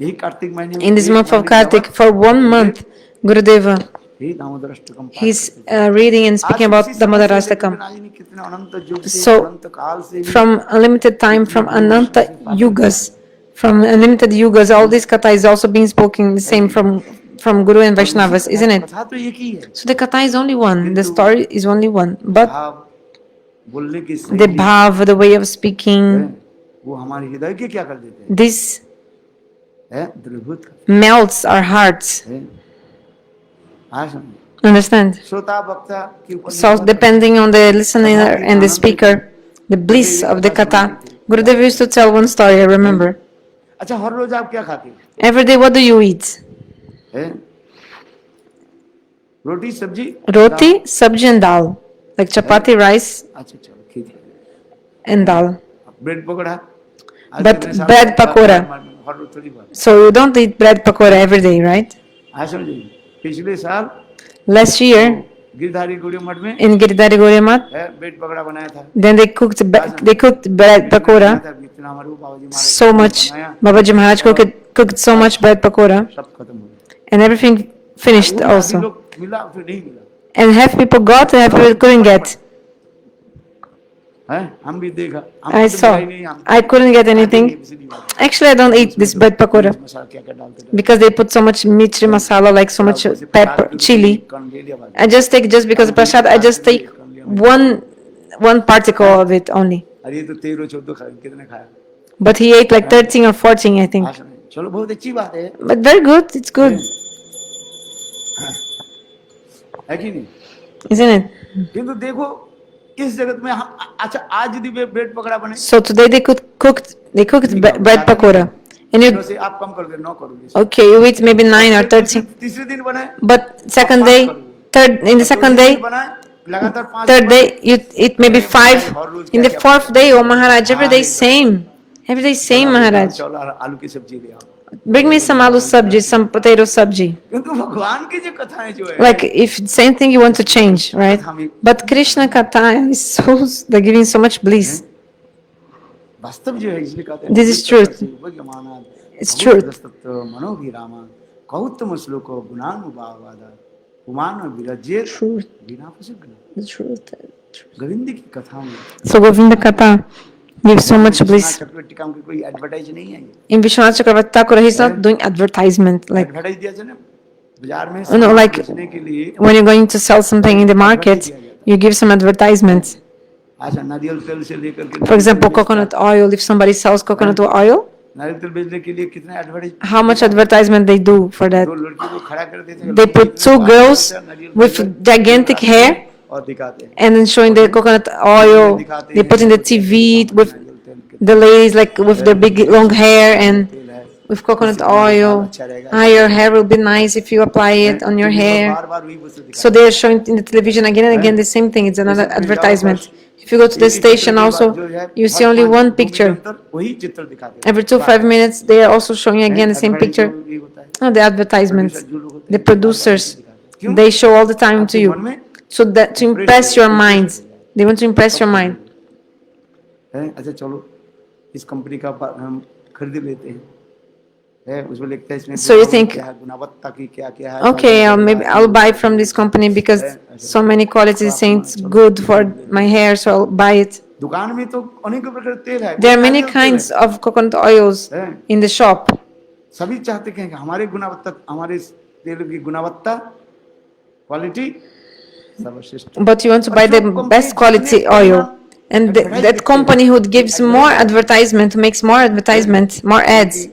यही कार्तिक महीने में in this एक month of महीने Kartik, के for 1 month, Gurudeva, यही दामोदर अष्टकम पाठ he's करते थे। reading and आज speaking about उसी समय Damodar से Ashtakam. लेकिन आज नहीं कितने अनंत युग से So, अनंत काल से भी from unlimited time, from Ananta Yugas, from unlimited Yugas, all this Katha is also being spoken the same from Guru and Vaishnavas, isn't it? कथा तो एक ही है, So the Katha is only one, the story is only one, but भाव बोलने की the शैली bhav, the way of speaking, वो हमारे हृदय के क्या कर देते हैं, this है द्रवभूत melts our hearts. है। हाँ समझ Understand? श्रोता वक्ता के ऊपर So depending on the listener and the speaker, the bliss of the Katha. Gurudev used to tell one story, I remember. अच्छा हर रोज आप क्या खाते हैं, Every day, what do you eat? है रोटी सब्जी Roti, sabji and dal. Like chapati, rice अच्छा चलो ठीक है, and dal. Bread pakora But bread pakora. हर रोज थोड़ी बात, So you don't eat bread pakora every day, right? हाँ समझिए। पिछले साल Last year, गिरधारी गौड़ी मठ में in Giridhari Gauriya Math, है ब्रेड पकौड़ा बनाया था, then they cooked bread pakora इतना हमारे वो बाबा जी महाराज so much. Babaji Maharaj cooked so much bread pakora, सब खत्म हो गया, and everything finished वो आदमी also. लोग मिला फिर नहीं मिला, And half people got and half people couldn't get. है हम भी देखा, I saw. I couldn't get anything. Actually, I don't eat this bread pakora मसाला क्या क्या डालते थे, because they put so much mirchi masala, like so much pepper, chili. कौन ले लिया बाबा, I just take just because of prasad. I just take one particle of it only. अरे ये तो 13-14 खाया, कितने खाया, But he ate like 13 or 14, I think. हाँ समझे। चलो बहुत अच्छी बात है But very good. It's good, कि नहीं, isn't it? किंतु देखो इस जगत में हम, अच्छा आज यदि ब्रेड पकौड़ा बने So today they cooked bread pakora, and you से आप कम कर दे, 9 करोगे, okay you eat maybe 9 or 13. तीसरे दिन बनाए, But second day, in the second day, बनाए लगातार 5, third day you eat maybe 5. In the fourth day, oh Maharaj, every day same. Every day same, Maharaj. चावल आलू की सब्जी ले आओ, Bring me some aloo sabji, some potato sabji. किंतु भगवान की जो कथाएं जो है, Like if same thing you want to change, right? But Krishna Katha is so, they're giving so much bliss. वास्तव जो है इसलिए कहते हैं This is truth. It's truth. मनोभिरामा Gautam श्लोको गुणानुभावादा उमान विरजेत Truth. बिना पसुग्न, The truth. गोविंद की कथा में So Govinda Katha gives so much bliss. चक्रवर्ती काम की कोई एडवर्टाइज नहीं है, In Vishwanath Chakravarti Thakur, he's not doing advertisement. Like, advertise दिया जाए ना बाजार में you know, like बेचने के लिए, when you're going to sell something in the market, you give some advertisements. अच्छा नारियल तेल से लेकर के, For example, coconut oil. If somebody sells coconut oil, नारियल तेल बेचने के लिए कितने advertise, how much advertisement they do for that? दो लड़की को खड़ा कर देते हैं, They put 2 girls with gigantic hair और दिखाते हैं, and then showing the coconut oil. They put in the TV with the ladies like with their big long hair and with coconut oil. Ah, your hair will be nice if you apply it on your hair. बार बार वही वस्तु दिखाते So they are showing in the television again and again the same thing. It's another advertisement. If you go to the station also, you see only one picture. हैं, वही चित्र दिखाते हैं, Every 2-5 minutes, they are also showing again the same picture. ये होता है, Oh, the advertisements, the producers, they show all the time to you. So that to impress your mind. They want to impress your mind. है अच्छा चलो इस company का हम खरीद लेते हैं, है उसमें लिखते हैं इसमें So you think, क्या है, गुणवत्ता की क्या क्या है, okay, maybe I'll buy from this company because so many qualities saying it's good for my hair, so I'll buy it. दुकान में तो अनेक प्रकार के तेल है, There are many kinds of coconut oils in the shop. सभी चाहते हैं कि हमारे गुणवत्ता, हमारे तेल की गुणवत्ता क्वालिटी सर्वश्रेष्ठ, But you want to buy the best quality oil. And that company who gives more advertisement, makes more advertisement, more ads,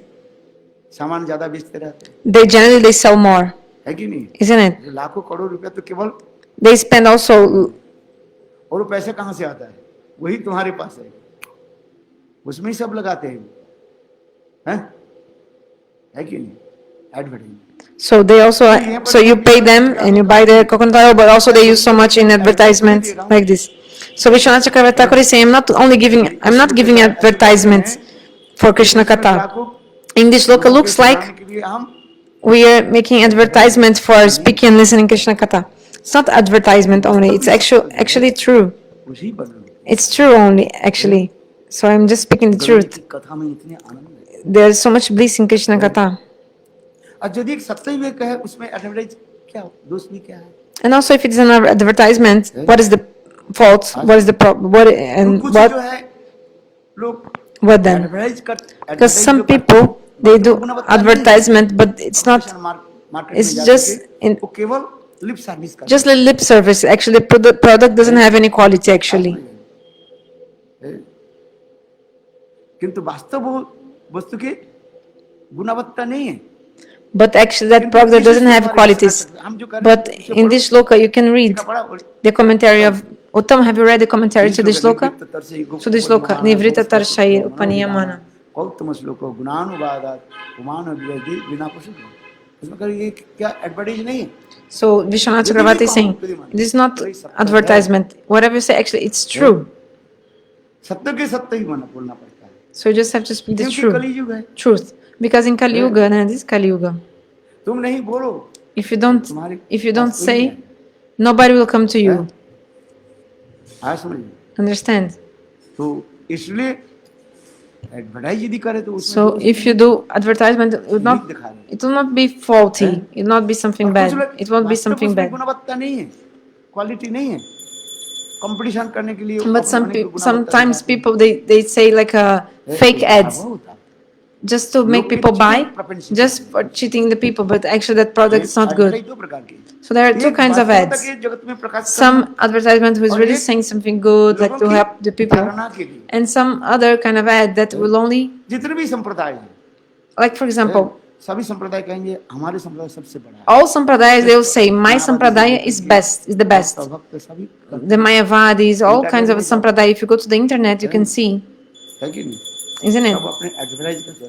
सामान ज्यादा बेचते रहते हैं, they sell more, है कि नहीं, isn't it? लाखों करोड़ रुपया तो केवल, They spend also, और वो पैसे कहाँ से आता है, वही तुम्हारे पास है, उसमें ही सब लगाते हैं, है कि नहीं, advertisement. so they also, so you pay them and you buy the coconut oil, but also they use so much in advertisements like this. So Vishwanath Chakravarti Thakur is saying, I'm not giving advertisements for Krishna Katha. In this local looks like we are making advertisements for speaking and listening Krishna Katha. It's not advertisement only. It's actually true. उसी वर्णन It's true only, actually. So I'm just speaking the Govind truth. की कथा में इतने आनंद है। There's so much bliss in Krishna Katha. और यदि एक सत्य में कहे उसमें एडवर्टाइज क्या दोष भी क्या है? And also, if it's an advertisement, what is the fault? What is the problem? What and कुछ जो what? है लोग What then? एडवर्टाइज कर Because some people they do advertisement, but it's not. Market It's में just जाके in वो केवल lip service कर just like lip service. Actually, the product doesn't have any quality. Actually, किंतु वास्तव वो वस्तु की गुणवत्ता नहीं है। but actually that product doesn't have qualities. But in this shloka, you can read the commentary of Uttam. Have you read the commentary to this shloka? So this shloka, Nivrita Tarshai Upaniyamana. Gautam श्लोको गुणानुवादात उमान विवेदी बिना पशु इसमें कर ये क्या advertise नहीं है। So Vishwanath Chakravarti is saying, this is not advertisement. Whatever you say, actually, it's true. सत्य के सत्य ही बोलना पड़ता है। So you just have to speak the क्योंकि कलयुग है। truth. Because in Kali Yuga, and this is Kali Yuga. तुम नहीं बोलो। If you don't say, nobody will come to you. Understand? तो इसलिए एडवर्टाइज यदि करे तो So if you do advertisement, it will not be faulty. It will not be something bad. It won't be something bad. गुणवत्ता नहीं है, quality नहीं है, कंपटीशन करने के लिए। But sometimes people they say like a fake ads just to make people buy, just for cheating the people. But actually that product is not good. So there are two kinds of ads. Some advertisement who is really saying something good, like to help the people, and some other kind of ad that will only, जितने भी संप्रदाय हैं, like for example, सभी संप्रदाय कहेंगे हमारे संप्रदाय सबसे बड़ा है। all sampradayas they will say my sampradaya is the best. The Mayavadis, all kinds of sampradaya. If you go to the internet, you can see, isn't it?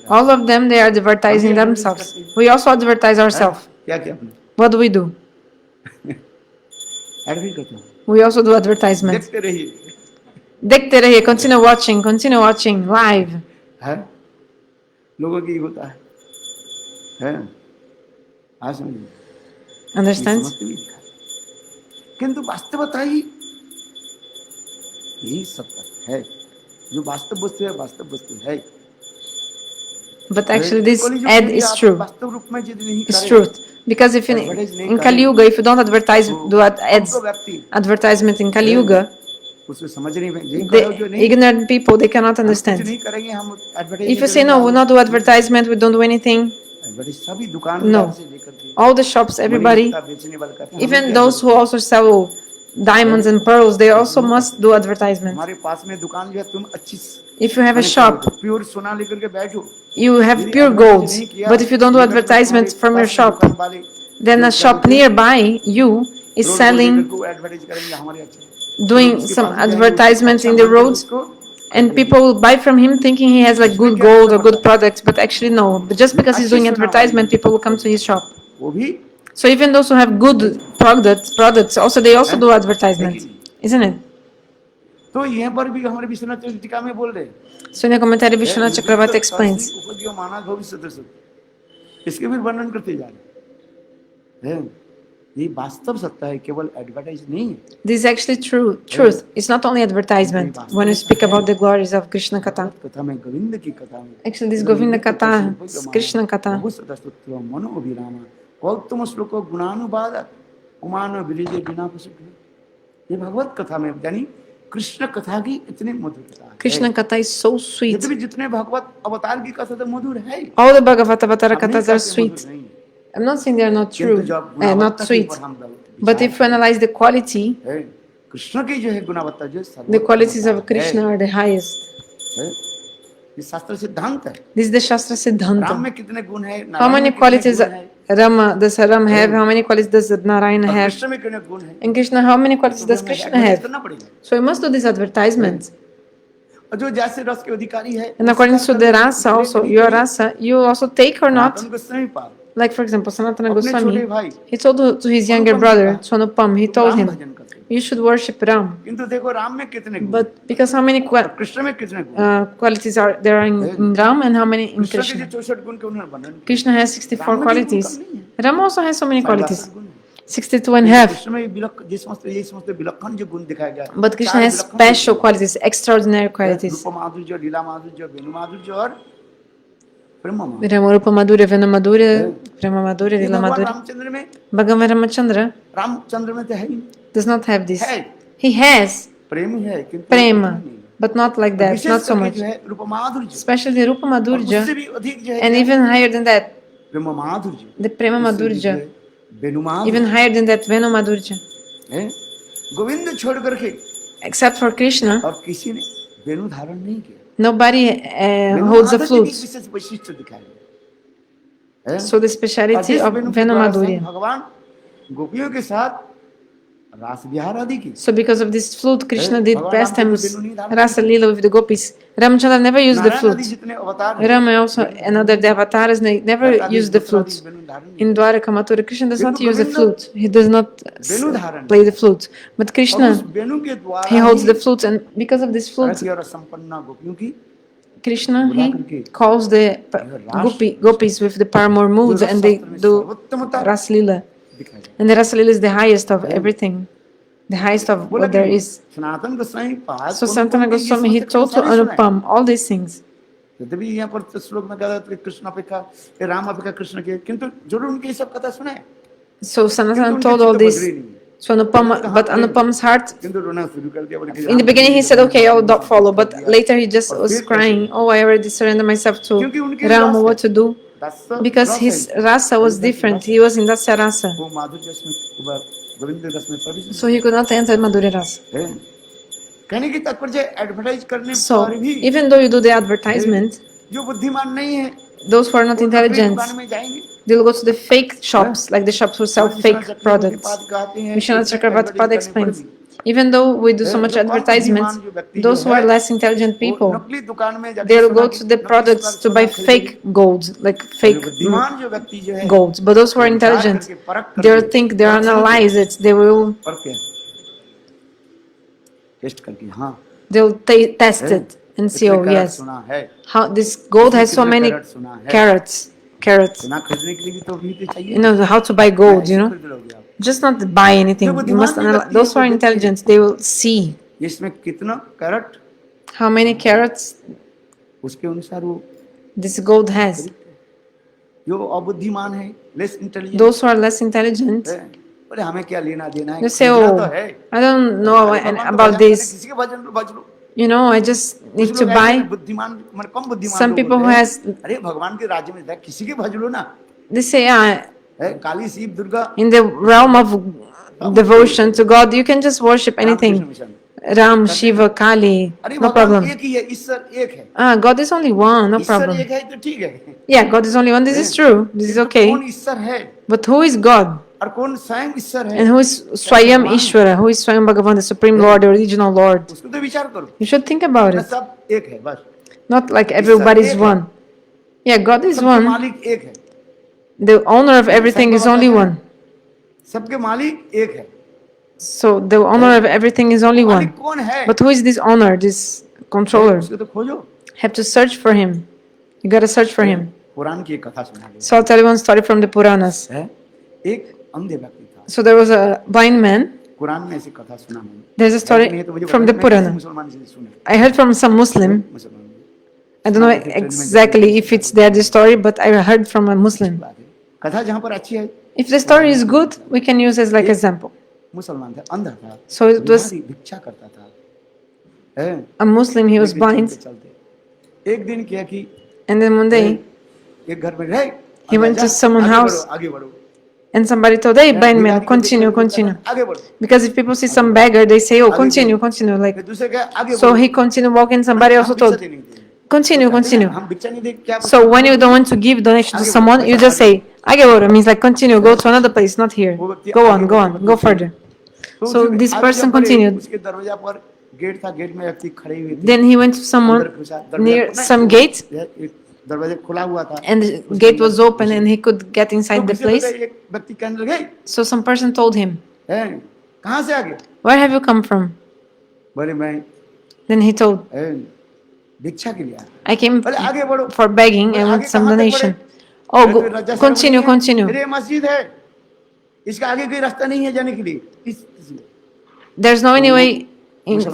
All of them they are advertising themselves. We also advertise ourselves. What do we do? We also do advertisement. देखते रहिए, continue watching live. लोगों की होता है Understand? किंतु वास्तवता ही यही सत्य है, जो वास्तव वस्तु है वास्तव वस्तु है। But actually this ad is true. It's truth. Because if in Kali Yuga, if you don't do advertisement in Kali Yuga, the ignorant people, they cannot understand. If you say, no, we'll not do advertisement, we don't do anything. No. All the shops, everybody, even those who also sell diamonds and pearls, they also must do advertisement. If you have a shop, you have pure gold, but if you don't do advertisement from your shop, then a shop nearby you is selling, doing some advertisements in the roads, and people will buy from him thinking he has like good gold or good products, but actually no. But just because he's doing advertisement, people will come to his shop. So even those who have good products also they also do advertisement, isn't it? तो यहाँ पर भी हमारे विश्वनाथ चक्रवर्ती टीका में बोल रहे हैं। So in the commentary, Vishwanath Chakravarti explains. इसके भी वर्णन करते जा रहे हैं। ये वास्तव सत्य है, केवल एडवर्टाइज नहीं है। This is actually truth. It's not only advertisement. When we speak about the glories of Krishna Katha. कथा में गोविंद की कथा में। Actually, this Govinda Katha, Krishna Katha. मनो अभिरामा, गौतम श्लोको गुणानुवाद, उमान विलिजे बिना पशु। ये भगवत कथा में यानी कृष्ण कथा की इतनी मधुरता है। Krishna Katha is so sweet. जितने भगवत अवतार की कथा तो मधुर है। All the Bhagavad Avatar kathas are sweet. I'm not saying they are not true, not sweet. But if you analyze the quality, Krishna की जो है गुणवत्ता जो the qualities of Krishna are the highest. ये शास्त्र सिद्धांत है। This is the Shastra Siddhanta. Ram में कितने गुण है? How many qualities does Ram have? How many qualities does Narayana have? Krishna में कितने गुण है? And Krishna, how many qualities does Krishna have? So we must do this advertisement. और जो जैसे रस के अधिकारी है, and according to the rasa also, your rasa, you also take or not. Like for example, Sanatana Goswami, he told to his younger brother, Sonupam, he told him, you should worship Ram. But because how many qualities are there in Ram and how many in Krishna? Krishna has 64 qualities. Ram also has so many qualities. 62 and a half. Krishna में ये समस्त विलक्षण जो गुण दिखाया गया। But Krishna has special qualities, extraordinary qualities. रूप माधुर्य, लीला माधुर्य, वेणु माधुर्य और प्रेम माधुर्य। Rupa Madhurya, Venu Madhurya, Prema Madhurya, Lila भगवान Madhurya. रामचंद्र में, Bhagavan Ramachandra रामचंद्र में तो है ही does not have this. है, He has प्रेम ही है किंतु prema, but not like that, wishes not so करके much. जो है रूप माधुर्य, Especially Rupa और उससे Madhurya, भी अधिक जो है and even higher than that, प्रेम माधुर्य, the Prema Madhurya, Venu even माधुर्य higher than that, Venu Madhurya. है। गोविंद छोड़ करके Except for Krishna, और किसी ने वेणु धारण नहीं किया। nobody वेणु holds the माधुर्य की flute. विशेष वैशिष्ट्य दिखाई है। So the speciality of वेणु के Venu द्वारा Madhurya. भगवान गोपियों के साथ रास विहार आदि की। So because of this flute, Krishna did भगवान pastimes, रामचंद्र वेणु नहीं धारण Rasa Leela with the gopis. Ramachandra never used the Narayan आदि flute. जितने अवतार हैं, Rama also and other avatars never Bharat आदि used the पुत्र आदि flute. वेणु धारण नहीं In Dwaraka Mathura, Krishna does not किंतु use the Govind flute. He does not वेणु धारण play the flute. But और उस Krishna, वेणु के द्वारा he holds he the flute, and because of this flute, रति और संपन्न गोपियों की Krishna, he calls the gopis with the paramour moods, and they do सर्वोत्तमता Ras Leela. दिखाई जाए। And the Rasa Leela is the highest of everything, the highest of बोला what there कि is. Sanatan Goswami पाद So Sanatana Goswami, he told to Anupam all these things. यद्यपि यहाँ पर तो श्लोक में कहा था कि कृष्ण अपेक्षा राम अपेक्षा कृष्ण के, किंतु जरूर उनके ये सब कथा सुना है, So किंतु Sanatana उनके told चित्त all बदले this. नहीं। So Anupam, but Anupam's heart, किंतु रोना शुरू कर दिया, बोले कि in the beginning he said, okay, I'll not follow. But later he just और was फिर crying, oh, I already surrendered myself to क्योंकि उनके Rama, रस what to do? है, Because रस his है, rasa was different. He was in Dasya rasa. वो माधुर्य रस में गोविंद रस में प्रवेश So he could not enter Madhurya rasa. है। कहने की तात्पर्य एडवर्टाइज करने So पर भी even though you do the advertisement, जो बुद्धिमान नहीं है those who are not वो नकली intelligent, दुकान में जाएंगे। they'll go to the fake shops, like the shops who sell fake products. Vishwanath Chakravarti Pad explains, even though we do so much advertisement, those who are less intelligent people, नकली दुकान में जाके they'll go to the products to buy fake gold, like fake बुद्धिमान जो व्यक्ति जो है gold. But those who are intelligent, they'll think, they'll analyze it, they will, test करके हाँ they'll test it and see, oh yes, सुना है, how this gold has so many carats. सोना खरीदने के लिए भी तो भी तो चाहिए, You know how to buy gold, you know. खरीद लोगे आप। Just not buy anything. You must analyze. Those who are intelligent, they will see इसमें कितना कैरेट, how many carats उसके अनुसार वो this gold has. जो अबुद्धिमान है, less intelligent, Those who are less intelligent, बोले हमें क्या लेना देना है, they say, खरीदना oh, तो है, I don't know about this. किसी के भजन भज लो, You know, I just need कुछ to लोग ऐसे buy. बुद्धिमान मतलब कम बुद्धिमान Some लोग people who होते हैं, has, अरे भगवान के राज्य में जाए किसी के भज लो ना, they say, yeah, है Kali Shiva Durga in the realm of devotion to God, you can just worship Ramakrishna anything. Mission. Ram, Shiva, Kali, अरे no भगवान problem. एक ही है, ईश्वर एक है, Ah, God is only one, no Ishwar problem. एक है तो ठीक है, Yeah, God is only one. This is true. This is किंतु okay. कौन ईश्वर है But who is God? और कौन स्वयं ईश्वर है, And who is Swayam Ishvara? Who is Swayam Bhagavan, the Supreme Lord, the original Lord? उसको तो विचार करो, You should think about ना it. सब एक है बस, Not like everybody is one. Yeah, God is सबके one. मालिक एक है, The owner of everything is only one. सबके मालिक एक है, So the owner of everything is only मालिक one. कौन है, But who is this owner, this controller? उसको तो खोजो, Have to search for him. You gotta search for him. पुराण की एक कथा सुना So I'll tell you one story from the Puranas. है, एक अंधे व्यक्ति था, So there was a blind man. Quran में ऐसी कथा सुना मैंने, There's a story from the Purana. मुसलमान से सुने, I heard from some Muslim. मुसलमान I don't know exactly if it's there the story, but I heard from a Muslim. कथा जहाँ पर अच्छी है, If the story is good, we can use as like example. मुसलमान था, अंधा था, So it was भिक्षा करता था, है, a Muslim, he was blind, चलते एक दिन क्या कि and then one day एक घर में रहे, he went to someone's house आगे बढ़ो, and somebody told, hey, blind man, continue, continue. आगे बढ़ो, Because if people see some beggar, they say, oh, continue, continue. Like, फिर दूसरे क्या आगे so बढ़ो, he continued walking, somebody also हम भिक्षा told, देने नहीं देंगे, continue, continue. हम भिक्षा नहीं देंगे, क्या So when you don't want to give donation to someone, you just say, Agevora, means like continue, go to another place, not here. Go on, go further. So this person continued. उसके दरवाजा पर gate था, gate में व्यक्ति खड़े हुए थे, Then he went to someone near some gate, दरवाजा खुला हुआ था, and the gate was open and he could get inside the place. एक व्यक्ति कहने लगे, So some person told him, हैं, कहाँ से आ गए, where have you come from? बोले मैं Then he told, भिक्षा के लिए आया, I came बोले आगे बढ़ो, for begging and with some donation. Oh, go, continue, continue. ये मस्जिद है, इसका आगे कोई रास्ता नहीं है जाने के लिए इसलिए There's no any way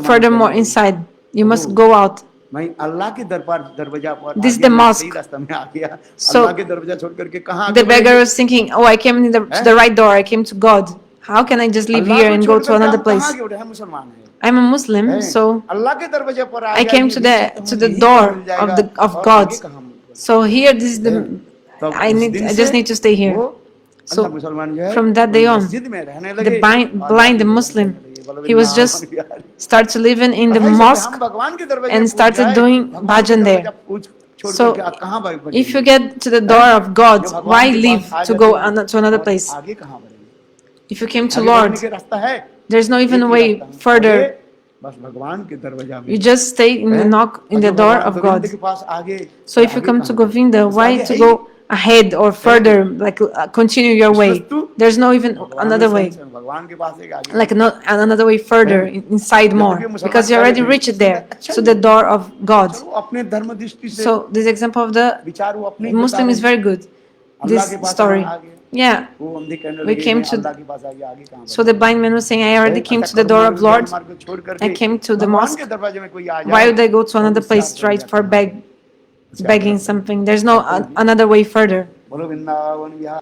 furthermore inside. You must go out. मैं अल्लाह के दरवाजा पर This is आ the गया, मैं mosque. सही रास्ता में आ गया। So, अल्लाह के दरवाजा छोड़ करके कहाँ The आगे beggar बढ़ेंगे? was thinking, oh, I came to the right door, I came to God. How can I just leave Allah here को and छोड़ go to करके another हम place? कहाँ आगे बढ़े? हम मुसलमान हैं। I'm a Muslim, हैं? so अल्लाह के दरवाजे पर आ I गया, came ये to रिश्ता the हमें यहीं door पर मिल जाएगा, of और God. आगे कहाँ मिलेगा? So here, this is the तब I उस need. दिन I से just need to stay here. वो So अंधा मुसलमान जो है, from that वो day on, मस्जिद में रहने the लगे, और blind जाके Muslim, करने लगे, बोले, he was "नाम just Bihari." started living in the ऐसा ही सोचते, mosque हम भगवान के दरवाजे and में पूछ started जाए, doing भगवान के bhajan there. दरवाजा पूछ छोड़ So करके आप कहाँ भाग if you बढ़ेंगे? get to the door of God, जो भगवान why के leave पास आ to जाते go हैं, to another और place? आगे कहाँ बढ़ेंगे? If you came to आगे Lord, बढ़ने के रास्ता है, there's no एक even ही way रास्ता है, further. आगे बस भगवान के दरवाजा में You just stay in the हैं? knock in और the जो door भगवान of गोविंद God. के पास आगे, So if you आगे come to कहाँ Govinda, बढ़ेंगे? उससे why आगे to है ही go ahead or further, like continue your उस way? वस्तु There's no even भगवान another में way, स्वयं भगवान के पास एक आगे like another way further inside जब more, भी मुसलमान because you कह already रहे थे, reached उसके अंदर there. अच्छा So ही the है। door of God. चलो अपने धर्म दृष्टि से So this example of the विचार वो अपने ही Muslim बता is रहे very हैं। good. अल्लाह This के पास story, कहाँ आगे? yeah. वो अंधे कहने We लगे, came मैं to. अल्लाह के पास आ गया, आगे कहाँ So the blind man was saying, I already came to the door of Lord. I came to the भगवान के mosque. दरवाजे में कोई आ जाए, Why would I go to another उससे place आप right बढ़िया for कहाँ है? begging something? There's no another way further. बोलो वृंदावन विहार